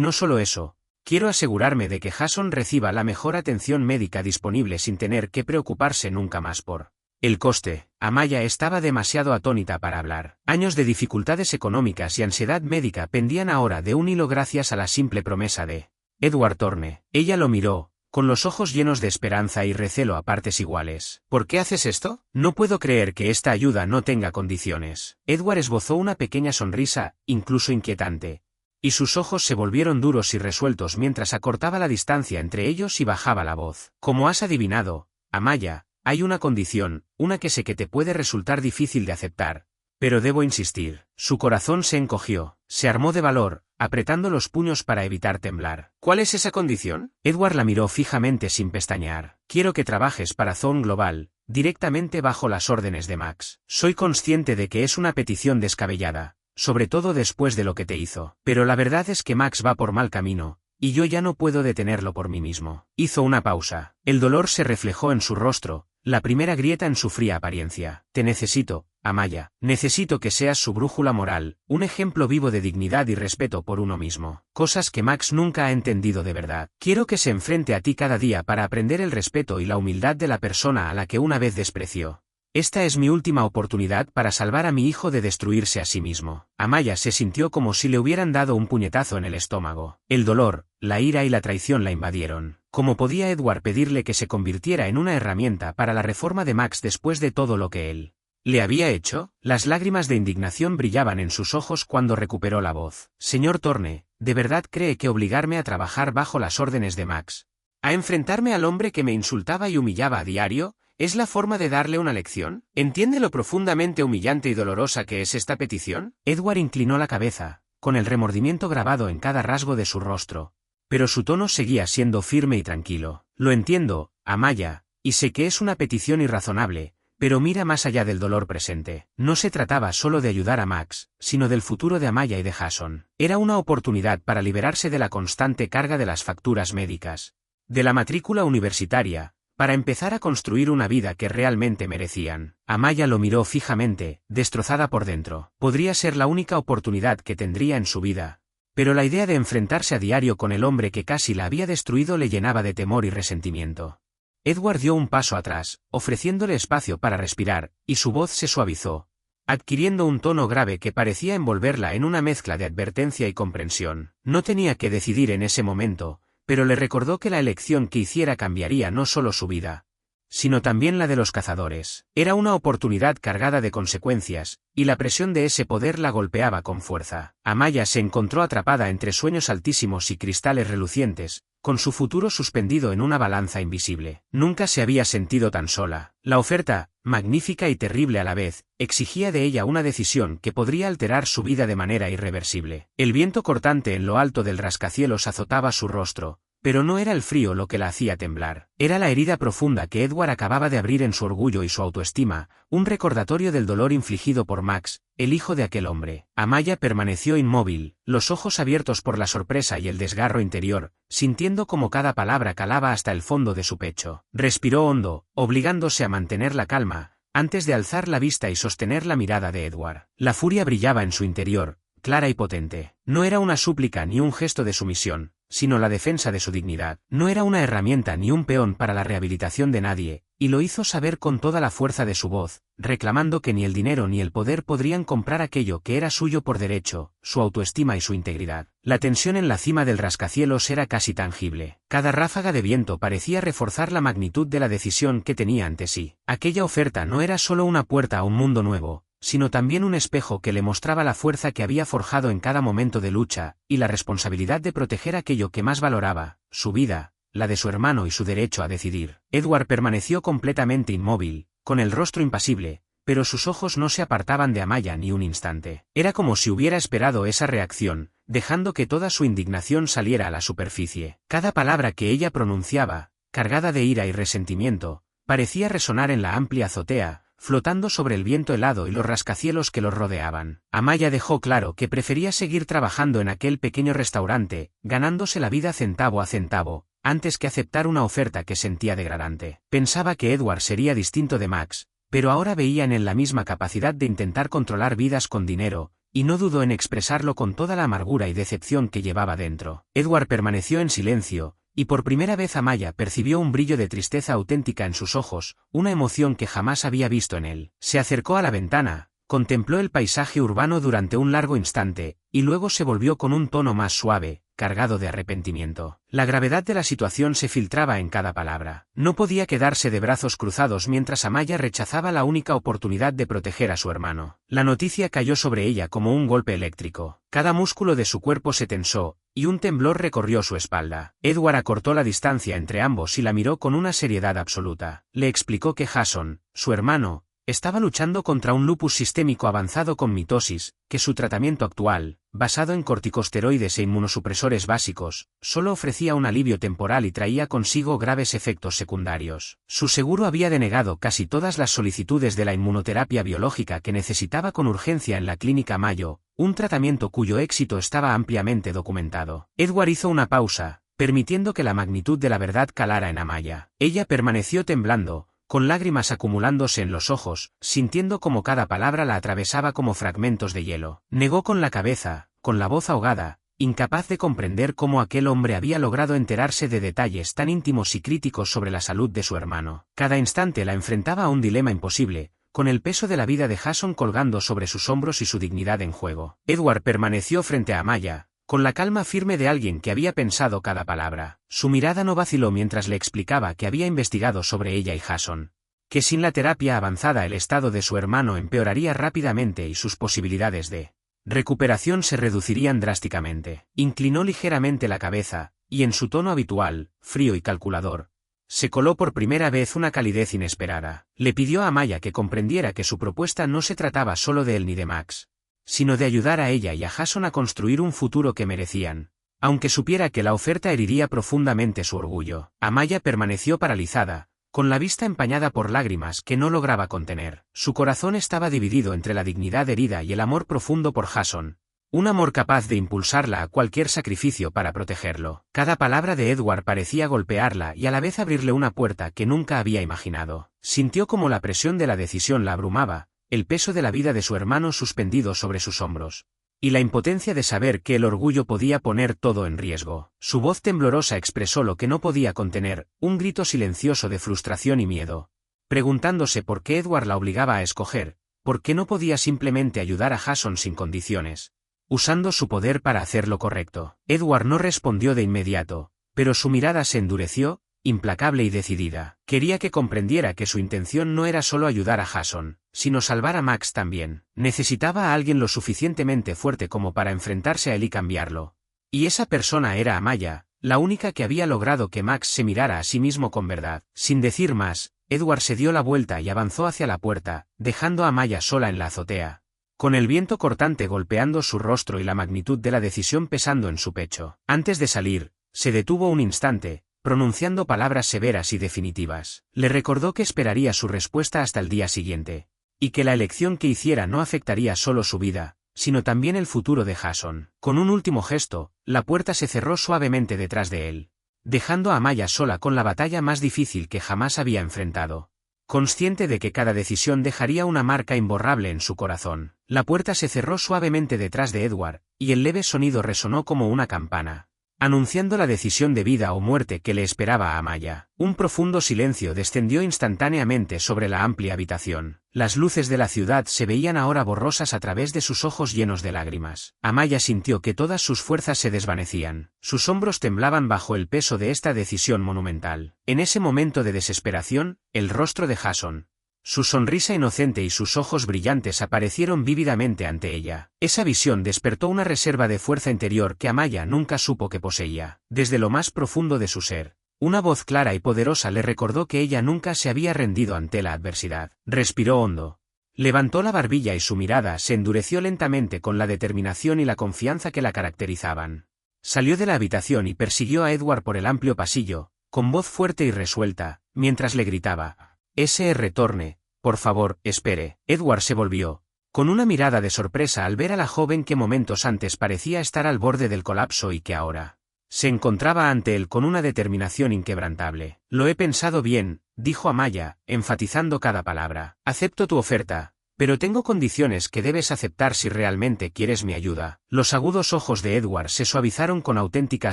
no solo eso. Quiero asegurarme de que Jason reciba la mejor atención médica disponible sin tener que preocuparse nunca más por el coste. Amaya estaba demasiado atónita para hablar. Años de dificultades económicas y ansiedad médica pendían ahora de un hilo gracias a la simple promesa de Edward Thorne. Ella lo miró, con los ojos llenos de esperanza y recelo a partes iguales. ¿Por qué haces esto? No puedo creer que esta ayuda no tenga condiciones. Edward esbozó una pequeña sonrisa, incluso inquietante, y sus ojos se volvieron duros y resueltos mientras acortaba la distancia entre ellos y bajaba la voz. Como has adivinado, Amaya, hay una condición, una que sé que te puede resultar difícil de aceptar, pero debo insistir. Su corazón se encogió, se armó de valor, apretando los puños para evitar temblar. ¿Cuál es esa condición? Edward la miró fijamente sin pestañear. Quiero que trabajes para Zone Global, directamente bajo las órdenes de Max. Soy consciente de que es una petición descabellada, sobre todo después de lo que te hizo. Pero la verdad es que Max va por mal camino, y yo ya no puedo detenerlo por mí mismo. Hizo una pausa. El dolor se reflejó en su rostro, la primera grieta en su fría apariencia. Te necesito, Amaya. Necesito que seas su brújula moral, un ejemplo vivo de dignidad y respeto por uno mismo. Cosas que Max nunca ha entendido de verdad. Quiero que se enfrente a ti cada día para aprender el respeto y la humildad de la persona a la que una vez despreció. Esta es mi última oportunidad para salvar a mi hijo de destruirse a sí mismo. Amaya se sintió como si le hubieran dado un puñetazo en el estómago. El dolor, la ira y la traición la invadieron. ¿Cómo podía Edward pedirle que se convirtiera en una herramienta para la reforma de Max después de todo lo que él le había hecho? Las lágrimas de indignación brillaban en sus ojos cuando recuperó la voz. Señor Thorne, ¿de verdad cree que obligarme a trabajar bajo las órdenes de Max, a enfrentarme al hombre que me insultaba y humillaba a diario, es la forma de darle una lección? ¿Entiende lo profundamente humillante y dolorosa que es esta petición? Edward inclinó la cabeza, con el remordimiento grabado en cada rasgo de su rostro, pero su tono seguía siendo firme y tranquilo. Lo entiendo, Amaya, y sé que es una petición irrazonable, pero mira más allá del dolor presente. No se trataba solo de ayudar a Max, sino del futuro de Amaya y de Jason. Era una oportunidad para liberarse de la constante carga de las facturas médicas, de la matrícula universitaria, para empezar a construir una vida que realmente merecían. Amaya lo miró fijamente, destrozada por dentro. Podría ser la única oportunidad que tendría en su vida, pero la idea de enfrentarse a diario con el hombre que casi la había destruido le llenaba de temor y resentimiento. Edward dio un paso atrás, ofreciéndole espacio para respirar, y su voz se suavizó, adquiriendo un tono grave que parecía envolverla en una mezcla de advertencia y comprensión. No tenía que decidir en ese momento, pero le recordó que la elección que hiciera cambiaría no solo su vida, sino también la de los cazadores. Era una oportunidad cargada de consecuencias, y la presión de ese poder la golpeaba con fuerza. Amaya se encontró atrapada entre sueños altísimos y cristales relucientes, con su futuro suspendido en una balanza invisible. Nunca se había sentido tan sola. La oferta, magnífica y terrible a la vez, exigía de ella una decisión que podría alterar su vida de manera irreversible. El viento cortante en lo alto del rascacielos azotaba su rostro, pero no era el frío lo que la hacía temblar. Era la herida profunda que Edward acababa de abrir en su orgullo y su autoestima, un recordatorio del dolor infligido por Max, el hijo de aquel hombre. Amaya permaneció inmóvil, los ojos abiertos por la sorpresa y el desgarro interior, sintiendo como cada palabra calaba hasta el fondo de su pecho. Respiró hondo, obligándose a mantener la calma, antes de alzar la vista y sostener la mirada de Edward. La furia brillaba en su interior, clara y potente. No era una súplica ni un gesto de sumisión, sino la defensa de su dignidad. No era una herramienta ni un peón para la rehabilitación de nadie, y lo hizo saber con toda la fuerza de su voz, reclamando que ni el dinero ni el poder podrían comprar aquello que era suyo por derecho, su autoestima y su integridad. La tensión en la cima del rascacielos era casi tangible. Cada ráfaga de viento parecía reforzar la magnitud de la decisión que tenía ante sí. Aquella oferta no era solo una puerta a un mundo nuevo, sino también un espejo que le mostraba la fuerza que había forjado en cada momento de lucha, y la responsabilidad de proteger aquello que más valoraba, su vida, la de su hermano y su derecho a decidir. Edward permaneció completamente inmóvil, con el rostro impasible, pero sus ojos no se apartaban de Amaya ni un instante. Era como si hubiera esperado esa reacción, dejando que toda su indignación saliera a la superficie. Cada palabra que ella pronunciaba, cargada de ira y resentimiento, parecía resonar en la amplia azotea, flotando sobre el viento helado y los rascacielos que los rodeaban. Amaya dejó claro que prefería seguir trabajando en aquel pequeño restaurante, ganándose la vida centavo a centavo, antes que aceptar una oferta que sentía degradante. Pensaba que Edward sería distinto de Max, pero ahora veía en él la misma capacidad de intentar controlar vidas con dinero, y no dudó en expresarlo con toda la amargura y decepción que llevaba dentro. Edward permaneció en silencio, y por primera vez Amaya percibió un brillo de tristeza auténtica en sus ojos, una emoción que jamás había visto en él. Se acercó a la ventana, contempló el paisaje urbano durante un largo instante, y luego se volvió con un tono más suave, cargado de arrepentimiento. La gravedad de la situación se filtraba en cada palabra. No podía quedarse de brazos cruzados mientras Amaya rechazaba la única oportunidad de proteger a su hermano. La noticia cayó sobre ella como un golpe eléctrico. Cada músculo de su cuerpo se tensó, y un temblor recorrió su espalda. Edward acortó la distancia entre ambos y la miró con una seriedad absoluta. Le explicó que Jason, su hermano, estaba luchando contra un lupus sistémico avanzado con mitosis, que su tratamiento actual, basado en corticosteroides e inmunosupresores básicos, solo ofrecía un alivio temporal y traía consigo graves efectos secundarios. Su seguro había denegado casi todas las solicitudes de la inmunoterapia biológica que necesitaba con urgencia en la clínica Mayo, un tratamiento cuyo éxito estaba ampliamente documentado. Edward hizo una pausa, permitiendo que la magnitud de la verdad calara en Amaya. Ella permaneció temblando, con lágrimas acumulándose en los ojos, sintiendo como cada palabra la atravesaba como fragmentos de hielo. Negó con la cabeza, con la voz ahogada, incapaz de comprender cómo aquel hombre había logrado enterarse de detalles tan íntimos y críticos sobre la salud de su hermano. Cada instante la enfrentaba a un dilema imposible, con el peso de la vida de Jason colgando sobre sus hombros y su dignidad en juego. Edward permaneció frente a Amaya, con la calma firme de alguien que había pensado cada palabra. Su mirada no vaciló mientras le explicaba que había investigado sobre ella y Jason, que sin la terapia avanzada el estado de su hermano empeoraría rápidamente y sus posibilidades de recuperación se reducirían drásticamente. Inclinó ligeramente la cabeza, y en su tono habitual, frío y calculador, se coló por primera vez una calidez inesperada. Le pidió a Amaya que comprendiera que su propuesta no se trataba solo de él ni de Max, sino de ayudar a ella y a Jason a construir un futuro que merecían, aunque supiera que la oferta heriría profundamente su orgullo. Amaya permaneció paralizada, con la vista empañada por lágrimas que no lograba contener. Su corazón estaba dividido entre la dignidad herida y el amor profundo por Jason, un amor capaz de impulsarla a cualquier sacrificio para protegerlo. Cada palabra de Edward parecía golpearla y a la vez abrirle una puerta que nunca había imaginado. Sintió como la presión de la decisión la abrumaba, el peso de la vida de su hermano suspendido sobre sus hombros, y la impotencia de saber que el orgullo podía poner todo en riesgo. Su voz temblorosa expresó lo que no podía contener, un grito silencioso de frustración y miedo, preguntándose por qué Edward la obligaba a escoger, por qué no podía simplemente ayudar a Jason sin condiciones, usando su poder para hacer lo correcto. Edward no respondió de inmediato, pero su mirada se endureció, implacable y decidida. Quería que comprendiera que su intención no era solo ayudar a Jason, sino salvar a Max también. Necesitaba a alguien lo suficientemente fuerte como para enfrentarse a él y cambiarlo. Y esa persona era Amaya, la única que había logrado que Max se mirara a sí mismo con verdad. Sin decir más, Edward se dio la vuelta y avanzó hacia la puerta, dejando a Amaya sola en la azotea, con el viento cortante golpeando su rostro y la magnitud de la decisión pesando en su pecho. Antes de salir, se detuvo un instante, pronunciando palabras severas y definitivas. Le recordó que esperaría su respuesta hasta el día siguiente, y que la elección que hiciera no afectaría solo su vida, sino también el futuro de Jason. Con un último gesto, la puerta se cerró suavemente detrás de él, dejando a Amaya sola con la batalla más difícil que jamás había enfrentado. Consciente de que cada decisión dejaría una marca imborrable en su corazón, la puerta se cerró suavemente detrás de Edward, y el leve sonido resonó como una campana, anunciando la decisión de vida o muerte que le esperaba a Amaya. Un profundo silencio descendió instantáneamente sobre la amplia habitación. Las luces de la ciudad se veían ahora borrosas a través de sus ojos llenos de lágrimas. Amaya sintió que todas sus fuerzas se desvanecían. Sus hombros temblaban bajo el peso de esta decisión monumental. En ese momento de desesperación, el rostro de Jason, su sonrisa inocente y sus ojos brillantes aparecieron vívidamente ante ella. Esa visión despertó una reserva de fuerza interior que Amaya nunca supo que poseía. Desde lo más profundo de su ser, Una voz clara y poderosa le recordó que ella nunca se había rendido ante la adversidad. Respiró hondo. Levantó la barbilla y su mirada se endureció lentamente con la determinación y la confianza que la caracterizaban. Salió de la habitación y persiguió a Edward por el amplio pasillo, con voz fuerte y resuelta, mientras le gritaba: «Sr. Thorne, por favor, espere». Edward se volvió, con una mirada de sorpresa al ver a la joven que momentos antes parecía estar al borde del colapso y que ahora se encontraba ante él con una determinación inquebrantable. «Lo he pensado bien», dijo Amaya, enfatizando cada palabra. «Acepto tu oferta, pero tengo condiciones que debes aceptar si realmente quieres mi ayuda». Los agudos ojos de Edward se suavizaron con auténtica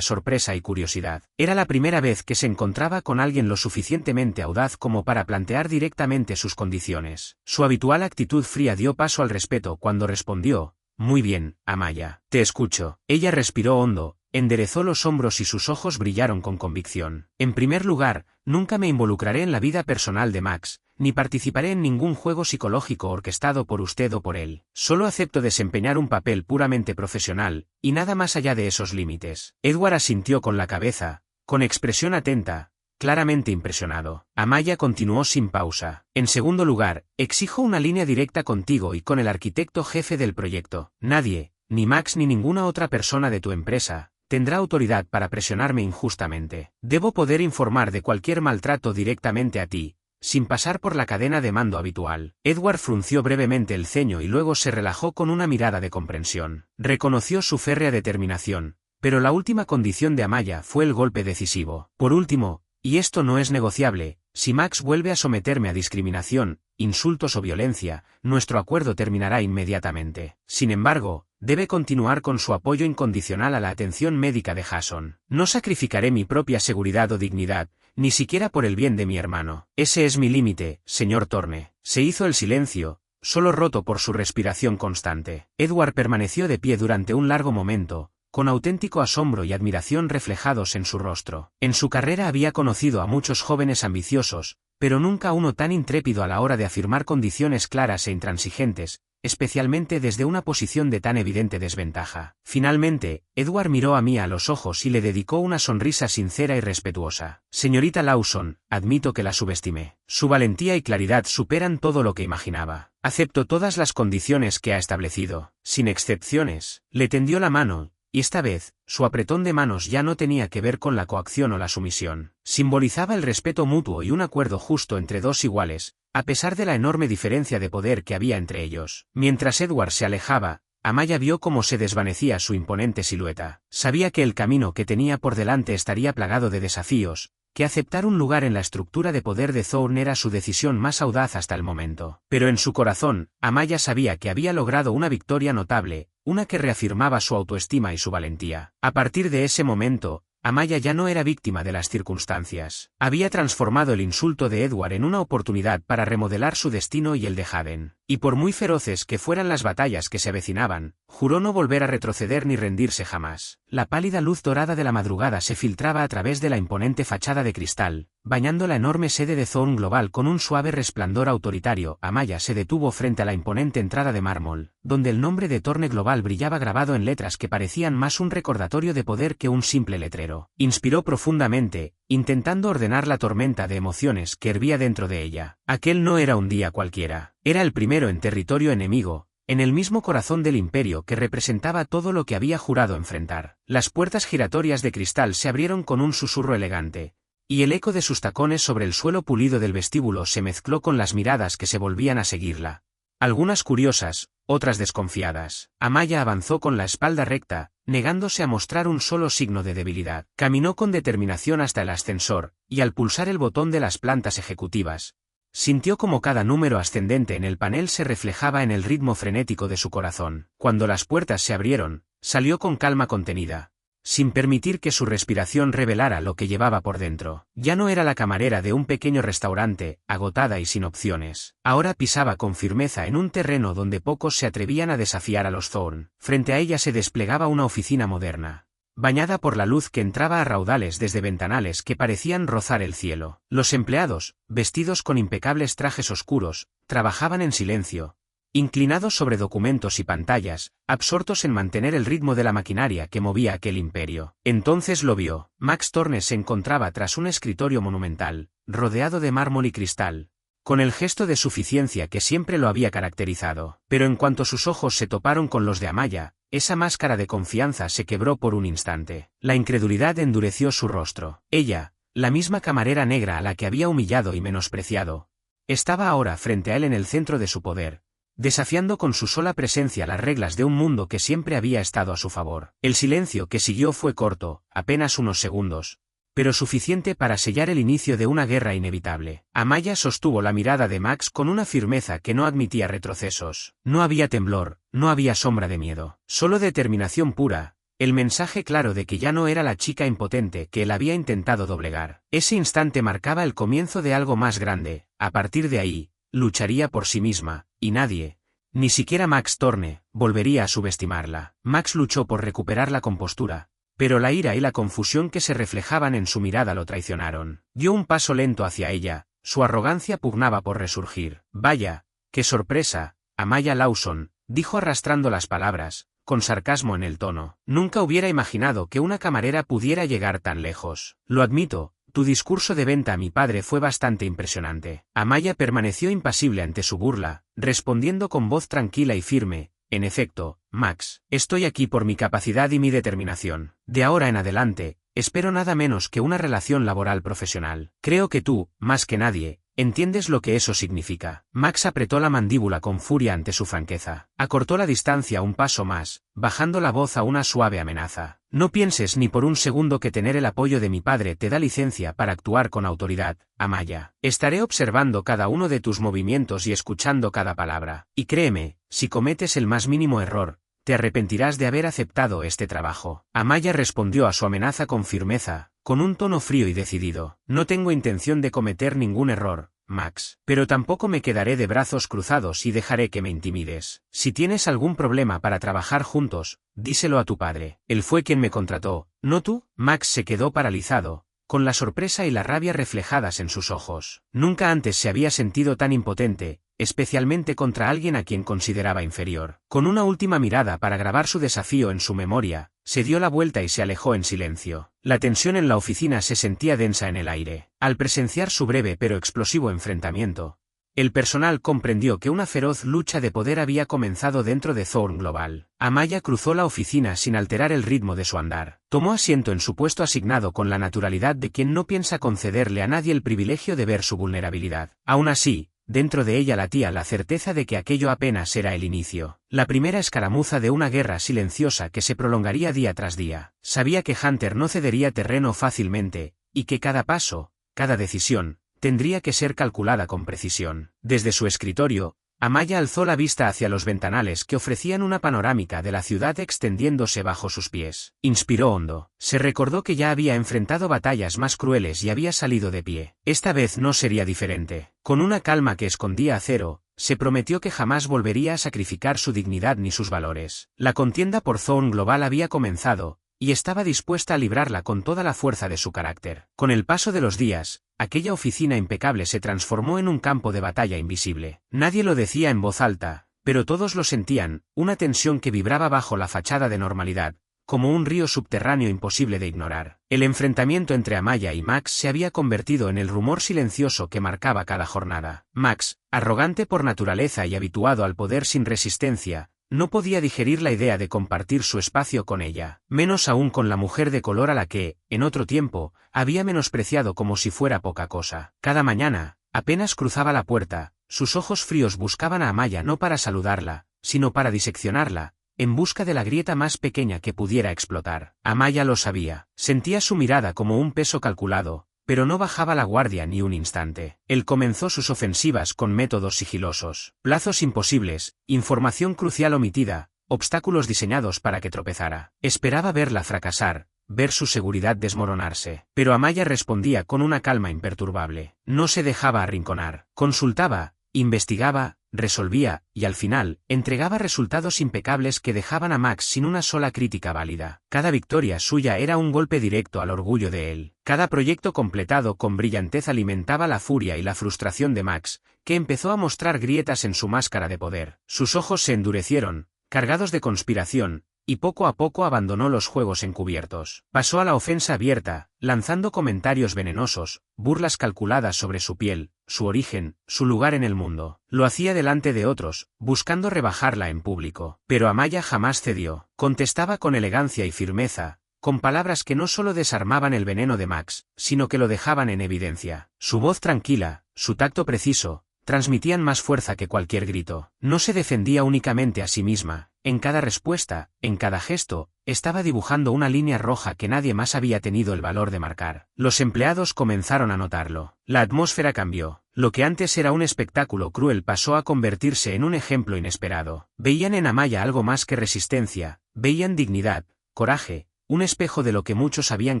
sorpresa y curiosidad. Era la primera vez que se encontraba con alguien lo suficientemente audaz como para plantear directamente sus condiciones. Su habitual actitud fría dio paso al respeto cuando respondió: «Muy bien, Amaya, te escucho». Ella respiró hondo, enderezó los hombros y sus ojos brillaron con convicción. «En primer lugar, nunca me involucraré en la vida personal de Max, ni participaré en ningún juego psicológico orquestado por usted o por él. Solo acepto desempeñar un papel puramente profesional, y nada más allá de esos límites». Edward asintió con la cabeza, con expresión atenta, claramente impresionado. Amaya continuó sin pausa. «En segundo lugar, exijo una línea directa contigo y con el arquitecto jefe del proyecto. Nadie, ni Max ni ninguna otra persona de tu empresa, tendrá autoridad para presionarme injustamente. Debo poder informar de cualquier maltrato directamente a ti, sin pasar por la cadena de mando habitual». Edward frunció brevemente el ceño y luego se relajó con una mirada de comprensión. Reconoció su férrea determinación, pero la última condición de Amaya fue el golpe decisivo. «Por último, y esto no es negociable, si Max vuelve a someterme a discriminación, insultos o violencia, nuestro acuerdo terminará inmediatamente. Sin embargo, debe continuar con su apoyo incondicional a la atención médica de Jason. No sacrificaré mi propia seguridad o dignidad, ni siquiera por el bien de mi hermano. Ese es mi límite, señor Thorne». Se hizo el silencio, solo roto por su respiración constante. Edward permaneció de pie durante un largo momento, con auténtico asombro y admiración reflejados en su rostro. En su carrera había conocido a muchos jóvenes ambiciosos, pero nunca uno tan intrépido a la hora de afirmar condiciones claras e intransigentes, especialmente desde una posición de tan evidente desventaja. Finalmente, Edward miró a Mia a los ojos y le dedicó una sonrisa sincera y respetuosa. «Señorita Lawson, admito que la subestimé. Su valentía y claridad superan todo lo que imaginaba. Acepto todas las condiciones que ha establecido, sin excepciones». Le tendió la mano, y esta vez, su apretón de manos ya no tenía que ver con la coacción o la sumisión. Simbolizaba el respeto mutuo y un acuerdo justo entre dos iguales, a pesar de la enorme diferencia de poder que había entre ellos. Mientras Edward se alejaba, Amaya vio cómo se desvanecía su imponente silueta. Sabía que el camino que tenía por delante estaría plagado de desafíos, que aceptar un lugar en la estructura de poder de Thorne era su decisión más audaz hasta el momento. Pero en su corazón, Amaya sabía que había logrado una victoria notable, una que reafirmaba su autoestima y su valentía. A partir de ese momento, Amaya ya no era víctima de las circunstancias. Había transformado el insulto de Edward en una oportunidad para remodelar su destino y el de Haden. Y por muy feroces que fueran las batallas que se avecinaban, juró no volver a retroceder ni rendirse jamás. La pálida luz dorada de la madrugada se filtraba a través de la imponente fachada de cristal, bañando la enorme sede de Thorne Global con un suave resplandor autoritario. Amaya se detuvo frente a la imponente entrada de mármol, donde el nombre de Thorne Global brillaba grabado en letras que parecían más un recordatorio de poder que un simple letrero. Inspiró profundamente, intentando ordenar la tormenta de emociones que hervía dentro de ella. Aquel no era un día cualquiera. Era el primero en territorio enemigo, en el mismo corazón del imperio que representaba todo lo que había jurado enfrentar. Las puertas giratorias de cristal se abrieron con un susurro elegante, y el eco de sus tacones sobre el suelo pulido del vestíbulo se mezcló con las miradas que se volvían a seguirla. Algunas curiosas, otras desconfiadas. Amaya avanzó con la espalda recta, negándose a mostrar un solo signo de debilidad. Caminó con determinación hasta el ascensor, y al pulsar el botón de las plantas ejecutivas, sintió como cada número ascendente en el panel se reflejaba en el ritmo frenético de su corazón. Cuando las puertas se abrieron, salió con calma contenida, sin permitir que su respiración revelara lo que llevaba por dentro. Ya no era la camarera de un pequeño restaurante, agotada y sin opciones. Ahora pisaba con firmeza en un terreno donde pocos se atrevían a desafiar a los Thorne. Frente a ella se desplegaba una oficina moderna, bañada por la luz que entraba a raudales desde ventanales que parecían rozar el cielo. Los empleados, vestidos con impecables trajes oscuros, trabajaban en silencio, inclinados sobre documentos y pantallas, absortos en mantener el ritmo de la maquinaria que movía aquel imperio. Entonces lo vio. Max Thorne se encontraba tras un escritorio monumental, rodeado de mármol y cristal, con el gesto de suficiencia que siempre lo había caracterizado. Pero en cuanto sus ojos se toparon con los de Amaya, esa máscara de confianza se quebró por un instante. La incredulidad endureció su rostro. Ella, la misma camarera negra a la que había humillado y menospreciado, estaba ahora frente a él en el centro de su poder, desafiando con su sola presencia las reglas de un mundo que siempre había estado a su favor. El silencio que siguió fue corto, apenas unos segundos, pero suficiente para sellar el inicio de una guerra inevitable. Amaya sostuvo la mirada de Max con una firmeza que no admitía retrocesos. No había temblor, no había sombra de miedo, solo determinación pura, el mensaje claro de que ya no era la chica impotente que él había intentado doblegar. Ese instante marcaba el comienzo de algo más grande. A partir de ahí, lucharía por sí misma, y nadie, ni siquiera Max Thorne, volvería a subestimarla. Max luchó por recuperar la compostura, pero la ira y la confusión que se reflejaban en su mirada lo traicionaron. Dio un paso lento hacia ella, su arrogancia pugnaba por resurgir. Vaya, qué sorpresa, Amaya Lawson, dijo arrastrando las palabras, con sarcasmo en el tono. Nunca hubiera imaginado que una camarera pudiera llegar tan lejos. Lo admito, tu discurso de venta a mi padre fue bastante impresionante. Amaya permaneció impasible ante su burla, respondiendo con voz tranquila y firme. En efecto, Max, estoy aquí por mi capacidad y mi determinación. De ahora en adelante, espero nada menos que una relación laboral profesional. Creo que tú, más que nadie, entiendes lo que eso significa. Max apretó la mandíbula con furia ante su franqueza. Acortó la distancia un paso más, bajando la voz a una suave amenaza. No pienses ni por un segundo que tener el apoyo de mi padre te da licencia para actuar con autoridad, Amaya. Estaré observando cada uno de tus movimientos y escuchando cada palabra. Y créeme, si cometes el más mínimo error, te arrepentirás de haber aceptado este trabajo. Amaya respondió a su amenaza con firmeza, con un tono frío y decidido. No tengo intención de cometer ningún error, Max, pero tampoco me quedaré de brazos cruzados y dejaré que me intimides. Si tienes algún problema para trabajar juntos, díselo a tu padre. Él fue quien me contrató, no tú. Max se quedó paralizado, con la sorpresa y la rabia reflejadas en sus ojos. Nunca antes se había sentido tan impotente, especialmente contra alguien a quien consideraba inferior. Con una última mirada para grabar su desafío en su memoria, se dio la vuelta y se alejó en silencio. La tensión en la oficina se sentía densa en el aire. Al presenciar su breve pero explosivo enfrentamiento, el personal comprendió que una feroz lucha de poder había comenzado dentro de Thorne Global. Amaya cruzó la oficina sin alterar el ritmo de su andar. Tomó asiento en su puesto asignado con la naturalidad de quien no piensa concederle a nadie el privilegio de ver su vulnerabilidad. Aún así, dentro de ella latía la certeza de que aquello apenas era el inicio, la primera escaramuza de una guerra silenciosa que se prolongaría día tras día. Sabía que Hunter no cedería terreno fácilmente, y que cada paso, cada decisión, tendría que ser calculada con precisión. Desde su escritorio, Amaya alzó la vista hacia los ventanales que ofrecían una panorámica de la ciudad extendiéndose bajo sus pies. Inspiró hondo. Se recordó que ya había enfrentado batallas más crueles y había salido de pie. Esta vez no sería diferente. Con una calma que escondía acero, se prometió que jamás volvería a sacrificar su dignidad ni sus valores. La contienda por Thorne Global había comenzado, y estaba dispuesta a librarla con toda la fuerza de su carácter. Con el paso de los días, aquella oficina impecable se transformó en un campo de batalla invisible. Nadie lo decía en voz alta, pero todos lo sentían, una tensión que vibraba bajo la fachada de normalidad, como un río subterráneo imposible de ignorar. El enfrentamiento entre Amaya y Max se había convertido en el rumor silencioso que marcaba cada jornada. Max, arrogante por naturaleza y habituado al poder sin resistencia, no podía digerir la idea de compartir su espacio con ella, menos aún con la mujer de color a la que, en otro tiempo, había menospreciado como si fuera poca cosa. Cada mañana, apenas cruzaba la puerta, sus ojos fríos buscaban a Amaya no para saludarla, sino para diseccionarla, en busca de la grieta más pequeña que pudiera explotar. Amaya lo sabía, sentía su mirada como un peso calculado, pero no bajaba la guardia ni un instante. Él comenzó sus ofensivas con métodos sigilosos, plazos imposibles, información crucial omitida, obstáculos diseñados para que tropezara. Esperaba verla fracasar, ver su seguridad desmoronarse. Pero Amaya respondía con una calma imperturbable. No se dejaba arrinconar. Consultaba, investigaba, resolvía, y al final, entregaba resultados impecables que dejaban a Max sin una sola crítica válida. Cada victoria suya era un golpe directo al orgullo de él. Cada proyecto completado con brillantez alimentaba la furia y la frustración de Max, que empezó a mostrar grietas en su máscara de poder. Sus ojos se endurecieron, cargados de conspiración, y poco a poco abandonó los juegos encubiertos. Pasó a la ofensa abierta, lanzando comentarios venenosos, burlas calculadas sobre su piel, su origen, su lugar en el mundo. Lo hacía delante de otros, buscando rebajarla en público. Pero Amaya jamás cedió. Contestaba con elegancia y firmeza, con palabras que no solo desarmaban el veneno de Max, sino que lo dejaban en evidencia. Su voz tranquila, su tacto preciso, transmitían más fuerza que cualquier grito. No se defendía únicamente a sí misma. En cada respuesta, en cada gesto, estaba dibujando una línea roja que nadie más había tenido el valor de marcar. Los empleados comenzaron a notarlo. La atmósfera cambió. Lo que antes era un espectáculo cruel pasó a convertirse en un ejemplo inesperado. Veían en Amaya algo más que resistencia, veían dignidad, coraje, un espejo de lo que muchos habían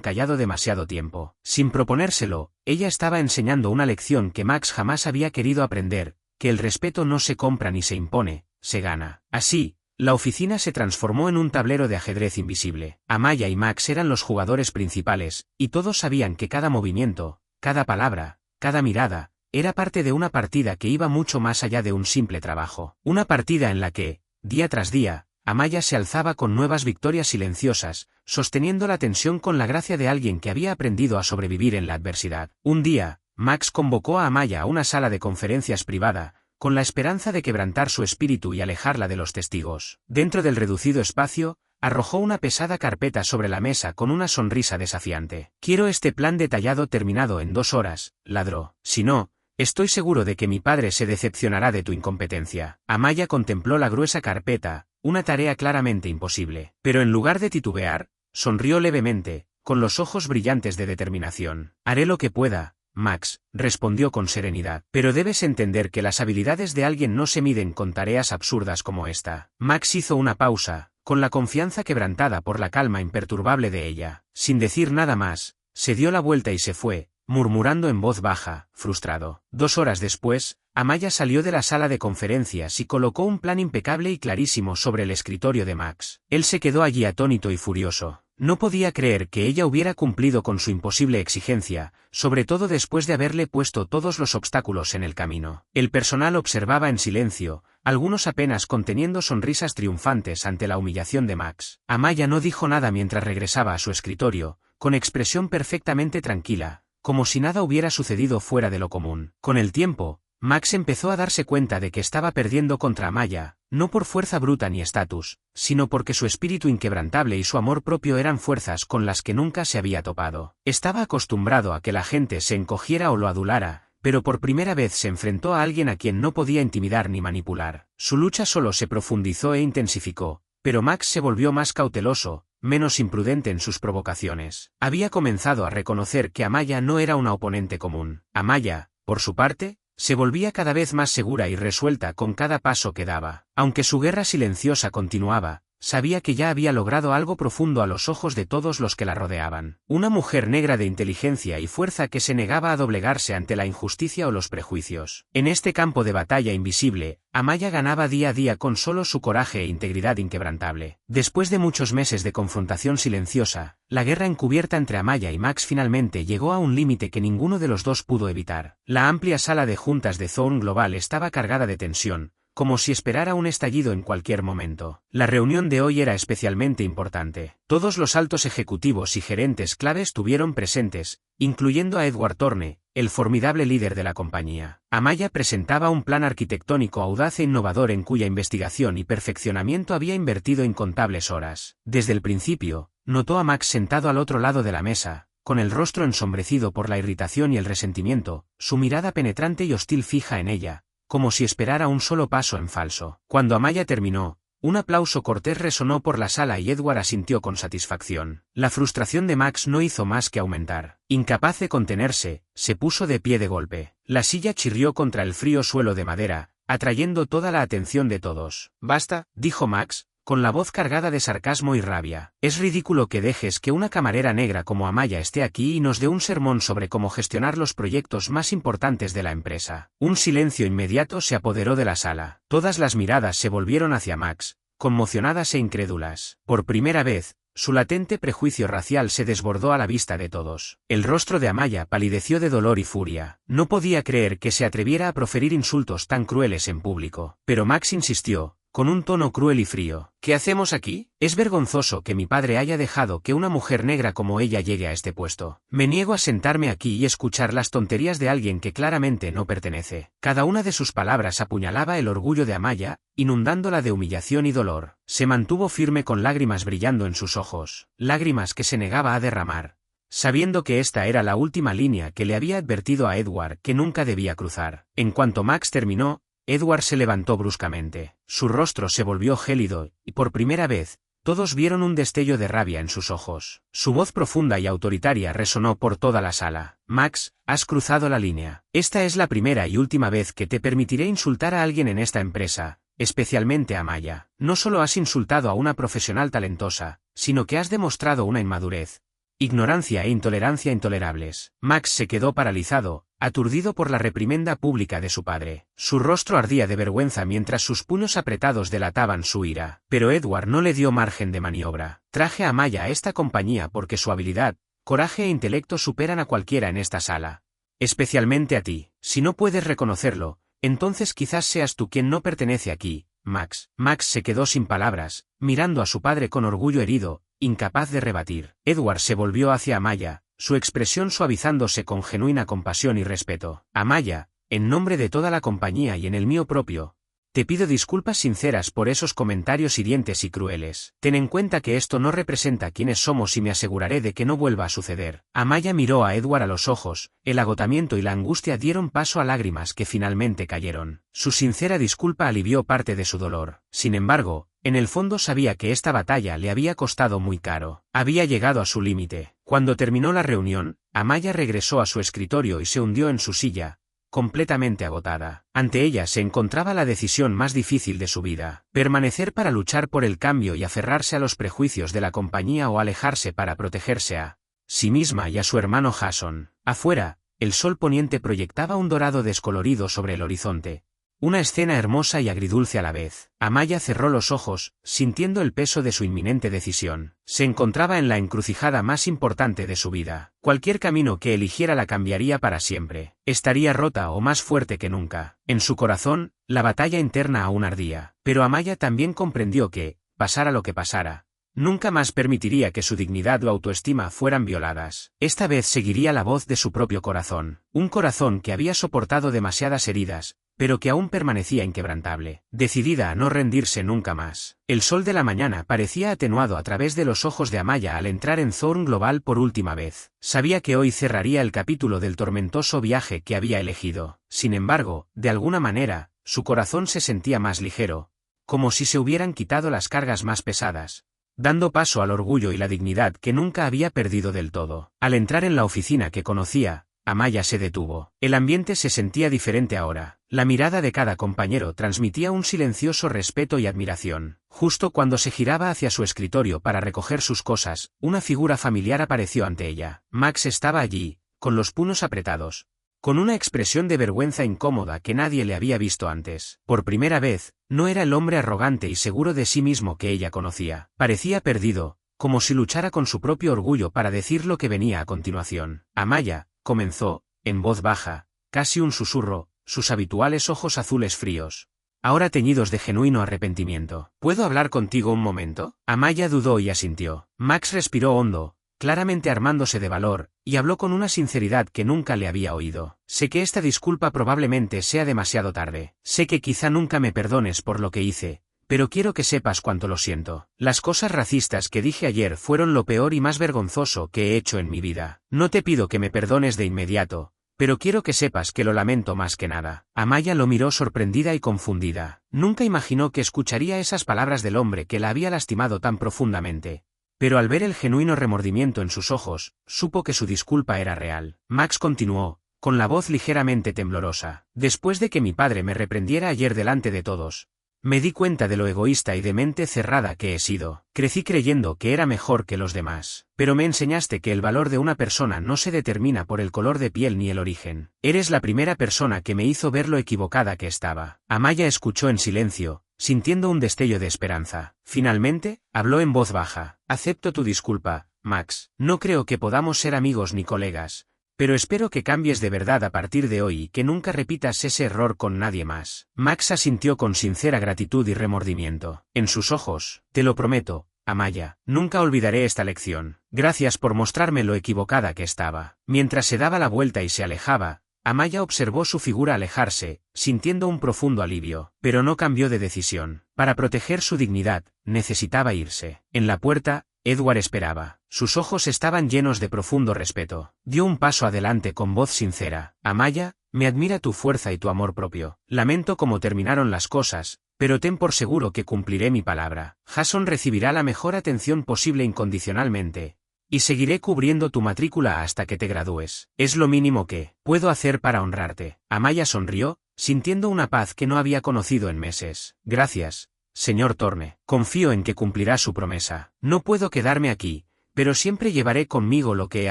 callado demasiado tiempo. Sin proponérselo, ella estaba enseñando una lección que Max jamás había querido aprender, que el respeto no se compra ni se impone, se gana. Así, la oficina se transformó en un tablero de ajedrez invisible. Amaya y Max eran los jugadores principales, y todos sabían que cada movimiento, cada palabra, cada mirada, era parte de una partida que iba mucho más allá de un simple trabajo. Una partida en la que, día tras día, Amaya se alzaba con nuevas victorias silenciosas, sosteniendo la tensión con la gracia de alguien que había aprendido a sobrevivir en la adversidad. Un día, Max convocó a Amaya a una sala de conferencias privada, con la esperanza de quebrantar su espíritu y alejarla de los testigos. Dentro del reducido espacio, arrojó una pesada carpeta sobre la mesa con una sonrisa desafiante. «Quiero este plan detallado terminado en 2 horas», ladró. «Si no, estoy seguro de que mi padre se decepcionará de tu incompetencia». Amaya contempló la gruesa carpeta, una tarea claramente imposible. Pero en lugar de titubear, sonrió levemente, con los ojos brillantes de determinación. «Haré lo que pueda, Max», respondió con serenidad. «Pero debes entender que las habilidades de alguien no se miden con tareas absurdas como esta». Max hizo una pausa, con la confianza quebrantada por la calma imperturbable de ella. Sin decir nada más, se dio la vuelta y se fue, murmurando en voz baja, frustrado. 2 horas después, Amaya salió de la sala de conferencias y colocó un plan impecable y clarísimo sobre el escritorio de Max. Él se quedó allí atónito y furioso. No podía creer que ella hubiera cumplido con su imposible exigencia, sobre todo después de haberle puesto todos los obstáculos en el camino. El personal observaba en silencio, algunos apenas conteniendo sonrisas triunfantes ante la humillación de Max. Amaya no dijo nada mientras regresaba a su escritorio, con expresión perfectamente tranquila, como si nada hubiera sucedido fuera de lo común. Con el tiempo, Max empezó a darse cuenta de que estaba perdiendo contra Amaya, no por fuerza bruta ni estatus, sino porque su espíritu inquebrantable y su amor propio eran fuerzas con las que nunca se había topado. Estaba acostumbrado a que la gente se encogiera o lo adulara, pero por primera vez se enfrentó a alguien a quien no podía intimidar ni manipular. Su lucha solo se profundizó e intensificó, pero Max se volvió más cauteloso, menos imprudente en sus provocaciones. Había comenzado a reconocer que Amaya no era una oponente común. Amaya, por su parte, se volvía cada vez más segura y resuelta con cada paso que daba. Aunque su guerra silenciosa continuaba, sabía que ya había logrado algo profundo a los ojos de todos los que la rodeaban. Una mujer negra de inteligencia y fuerza que se negaba a doblegarse ante la injusticia o los prejuicios. En este campo de batalla invisible, Amaya ganaba día a día con solo su coraje e integridad inquebrantable. Después de muchos meses de confrontación silenciosa, la guerra encubierta entre Amaya y Max finalmente llegó a un límite que ninguno de los dos pudo evitar. La amplia sala de juntas de Thorn Global estaba cargada de tensión, como si esperara un estallido en cualquier momento. La reunión de hoy era especialmente importante. Todos los altos ejecutivos y gerentes clave estuvieron presentes, incluyendo a Edward Thorne, el formidable líder de la compañía. Amaya presentaba un plan arquitectónico audaz e innovador en cuya investigación y perfeccionamiento había invertido incontables horas. Desde el principio, notó a Max sentado al otro lado de la mesa, con el rostro ensombrecido por la irritación y el resentimiento, su mirada penetrante y hostil fija en ella, como si esperara un solo paso en falso. Cuando Amaya terminó, un aplauso cortés resonó por la sala y Edward asintió con satisfacción. La frustración de Max no hizo más que aumentar. Incapaz de contenerse, se puso de pie de golpe. La silla chirrió contra el frío suelo de madera, atrayendo toda la atención de todos. «Basta», dijo Max, con la voz cargada de sarcasmo y rabia. Es ridículo que dejes que una camarera negra como Amaya esté aquí y nos dé un sermón sobre cómo gestionar los proyectos más importantes de la empresa. Un silencio inmediato se apoderó de la sala. Todas las miradas se volvieron hacia Max, conmocionadas e incrédulas. Por primera vez, su latente prejuicio racial se desbordó a la vista de todos. El rostro de Amaya palideció de dolor y furia. No podía creer que se atreviera a proferir insultos tan crueles en público. Pero Max insistió, con un tono cruel y frío. ¿Qué hacemos aquí? Es vergonzoso que mi padre haya dejado que una mujer negra como ella llegue a este puesto. Me niego a sentarme aquí y escuchar las tonterías de alguien que claramente no pertenece. Cada una de sus palabras apuñalaba el orgullo de Amaya, inundándola de humillación y dolor. Se mantuvo firme con lágrimas brillando en sus ojos, lágrimas que se negaba a derramar, sabiendo que esta era la última línea que le había advertido a Edward que nunca debía cruzar. En cuanto Max terminó, Edward se levantó bruscamente. Su rostro se volvió gélido, y por primera vez, todos vieron un destello de rabia en sus ojos. Su voz profunda y autoritaria resonó por toda la sala. Max, has cruzado la línea. Esta es la primera y última vez que te permitiré insultar a alguien en esta empresa, especialmente a Amaya. No solo has insultado a una profesional talentosa, sino que has demostrado una inmadurez, ignorancia e intolerancia intolerables. Max se quedó paralizado, aturdido por la reprimenda pública de su padre. Su rostro ardía de vergüenza mientras sus puños apretados delataban su ira. Pero Edward no le dio margen de maniobra. Traje a Amaya a esta compañía porque su habilidad, coraje e intelecto superan a cualquiera en esta sala. Especialmente a ti. Si no puedes reconocerlo, entonces quizás seas tú quien no pertenece aquí, Max. Max se quedó sin palabras, mirando a su padre con orgullo herido, incapaz de rebatir. Edward se volvió hacia Amaya, su expresión suavizándose con genuina compasión y respeto. Amaya, en nombre de toda la compañía y en el mío propio, te pido disculpas sinceras por esos comentarios hirientes y crueles. Ten en cuenta que esto no representa quiénes somos y me aseguraré de que no vuelva a suceder. Amaya miró a Edward a los ojos, el agotamiento y la angustia dieron paso a lágrimas que finalmente cayeron. Su sincera disculpa alivió parte de su dolor. Sin embargo, en el fondo sabía que esta batalla le había costado muy caro. Había llegado a su límite. Cuando terminó la reunión, Amaya regresó a su escritorio y se hundió en su silla, completamente agotada. Ante ella se encontraba la decisión más difícil de su vida: permanecer para luchar por el cambio y aferrarse a los prejuicios de la compañía o alejarse para protegerse a sí misma y a su hermano Jason. Afuera, el sol poniente proyectaba un dorado descolorido sobre el horizonte. Una escena hermosa y agridulce a la vez. Amaya cerró los ojos, sintiendo el peso de su inminente decisión. Se encontraba en la encrucijada más importante de su vida. Cualquier camino que eligiera la cambiaría para siempre. Estaría rota o más fuerte que nunca. En su corazón, la batalla interna aún ardía. Pero Amaya también comprendió que, pasara lo que pasara, nunca más permitiría que su dignidad o autoestima fueran violadas. Esta vez seguiría la voz de su propio corazón. Un corazón que había soportado demasiadas heridas, pero que aún permanecía inquebrantable, decidida a no rendirse nunca más. El sol de la mañana parecía atenuado a través de los ojos de Amaya al entrar en Thorn Global por última vez. Sabía que hoy cerraría el capítulo del tormentoso viaje que había elegido. Sin embargo, de alguna manera, su corazón se sentía más ligero, como si se hubieran quitado las cargas más pesadas, dando paso al orgullo y la dignidad que nunca había perdido del todo. Al entrar en la oficina que conocía, Amaya se detuvo. El ambiente se sentía diferente ahora. La mirada de cada compañero transmitía un silencioso respeto y admiración. Justo cuando se giraba hacia su escritorio para recoger sus cosas, una figura familiar apareció ante ella. Max estaba allí, con los puños apretados, con una expresión de vergüenza incómoda que nadie le había visto antes. Por primera vez, no era el hombre arrogante y seguro de sí mismo que ella conocía. Parecía perdido, como si luchara con su propio orgullo para decir lo que venía a continuación. Amaya, comenzó, en voz baja, casi un susurro, sus habituales ojos azules fríos, ahora teñidos de genuino arrepentimiento. ¿Puedo hablar contigo un momento? Amaya dudó y asintió. Max respiró hondo, claramente armándose de valor, y habló con una sinceridad que nunca le había oído. Sé que esta disculpa probablemente sea demasiado tarde. Sé que quizá nunca me perdones por lo que hice, pero quiero que sepas cuánto lo siento. Las cosas racistas que dije ayer fueron lo peor y más vergonzoso que he hecho en mi vida. No te pido que me perdones de inmediato, pero quiero que sepas que lo lamento más que nada. Amaya lo miró sorprendida y confundida. Nunca imaginó que escucharía esas palabras del hombre que la había lastimado tan profundamente. Pero al ver el genuino remordimiento en sus ojos, supo que su disculpa era real. Max continuó, con la voz ligeramente temblorosa. Después de que mi padre me reprendiera ayer delante de todos, Me di cuenta de lo egoísta y de mente cerrada que he sido. Crecí creyendo que era mejor que los demás. Pero me enseñaste que el valor de una persona no se determina por el color de piel ni el origen. Eres la primera persona que me hizo ver lo equivocada que estaba. Amaya escuchó en silencio, sintiendo un destello de esperanza. Finalmente, habló en voz baja. Acepto tu disculpa, Max. No creo que podamos ser amigos ni colegas. Pero espero que cambies de verdad a partir de hoy y que nunca repitas ese error con nadie más. Max asintió con sincera gratitud y remordimiento. En sus ojos, te lo prometo, Amaya, nunca olvidaré esta lección. Gracias por mostrarme lo equivocada que estaba. Mientras se daba la vuelta y se alejaba, Amaya observó su figura alejarse, sintiendo un profundo alivio, pero no cambió de decisión. Para proteger su dignidad, necesitaba irse. En la puerta, Edward esperaba. Sus ojos estaban llenos de profundo respeto. Dio un paso adelante con voz sincera. Amaya, me admira tu fuerza y tu amor propio. Lamento cómo terminaron las cosas, pero ten por seguro que cumpliré mi palabra. Jason recibirá la mejor atención posible incondicionalmente, y seguiré cubriendo tu matrícula hasta que te gradúes. Es lo mínimo que puedo hacer para honrarte. Amaya sonrió, sintiendo una paz que no había conocido en meses. Gracias, señor Thorne. Confío en que cumplirá su promesa. No puedo quedarme aquí, pero siempre llevaré conmigo lo que he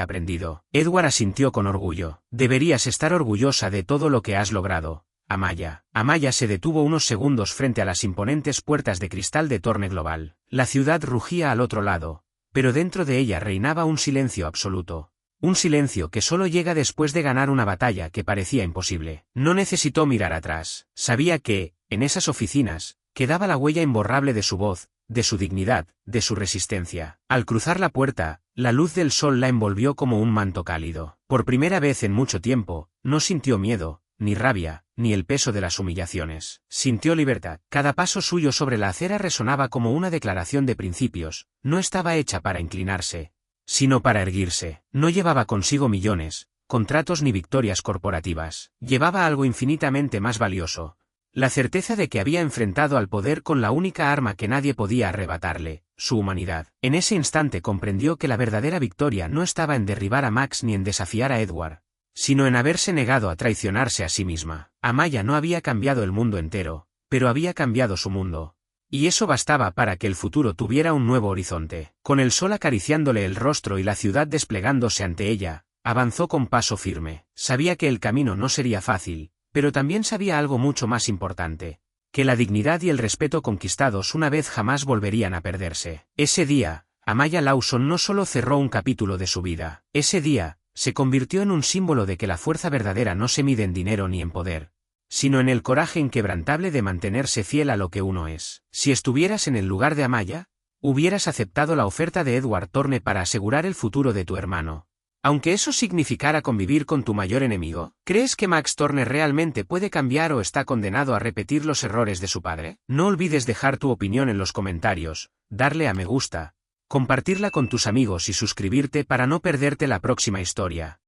aprendido. Edward asintió con orgullo. Deberías estar orgullosa de todo lo que has logrado, Amaya. Amaya se detuvo unos segundos frente a las imponentes puertas de cristal de Thorne Global. La ciudad rugía al otro lado, pero dentro de ella reinaba un silencio absoluto. Un silencio que solo llega después de ganar una batalla que parecía imposible. No necesitó mirar atrás. Sabía que, en esas oficinas, quedaba la huella imborrable de su voz, de su dignidad, de su resistencia. Al cruzar la puerta, la luz del sol la envolvió como un manto cálido. Por primera vez en mucho tiempo, no sintió miedo, ni rabia, ni el peso de las humillaciones. Sintió libertad. Cada paso suyo sobre la acera resonaba como una declaración de principios. No estaba hecha para inclinarse, sino para erguirse. No llevaba consigo millones, contratos ni victorias corporativas. Llevaba algo infinitamente más valioso. La certeza de que había enfrentado al poder con la única arma que nadie podía arrebatarle, su humanidad. En ese instante comprendió que la verdadera victoria no estaba en derribar a Max ni en desafiar a Edward, sino en haberse negado a traicionarse a sí misma. Amaya no había cambiado el mundo entero, pero había cambiado su mundo. Y eso bastaba para que el futuro tuviera un nuevo horizonte. Con el sol acariciándole el rostro y la ciudad desplegándose ante ella, avanzó con paso firme. Sabía que el camino no sería fácil, pero también sabía algo mucho más importante, que la dignidad y el respeto conquistados una vez jamás volverían a perderse. Ese día, Amaya Lawson no solo cerró un capítulo de su vida, ese día, se convirtió en un símbolo de que la fuerza verdadera no se mide en dinero ni en poder, sino en el coraje inquebrantable de mantenerse fiel a lo que uno es. Si estuvieras en el lugar de Amaya, hubieras aceptado la oferta de Edward Thorne para asegurar el futuro de tu hermano, aunque eso significara convivir con tu mayor enemigo. ¿Crees que Max Thorne realmente puede cambiar o está condenado a repetir los errores de su padre? No olvides dejar tu opinión en los comentarios, darle a me gusta, compartirla con tus amigos y suscribirte para no perderte la próxima historia.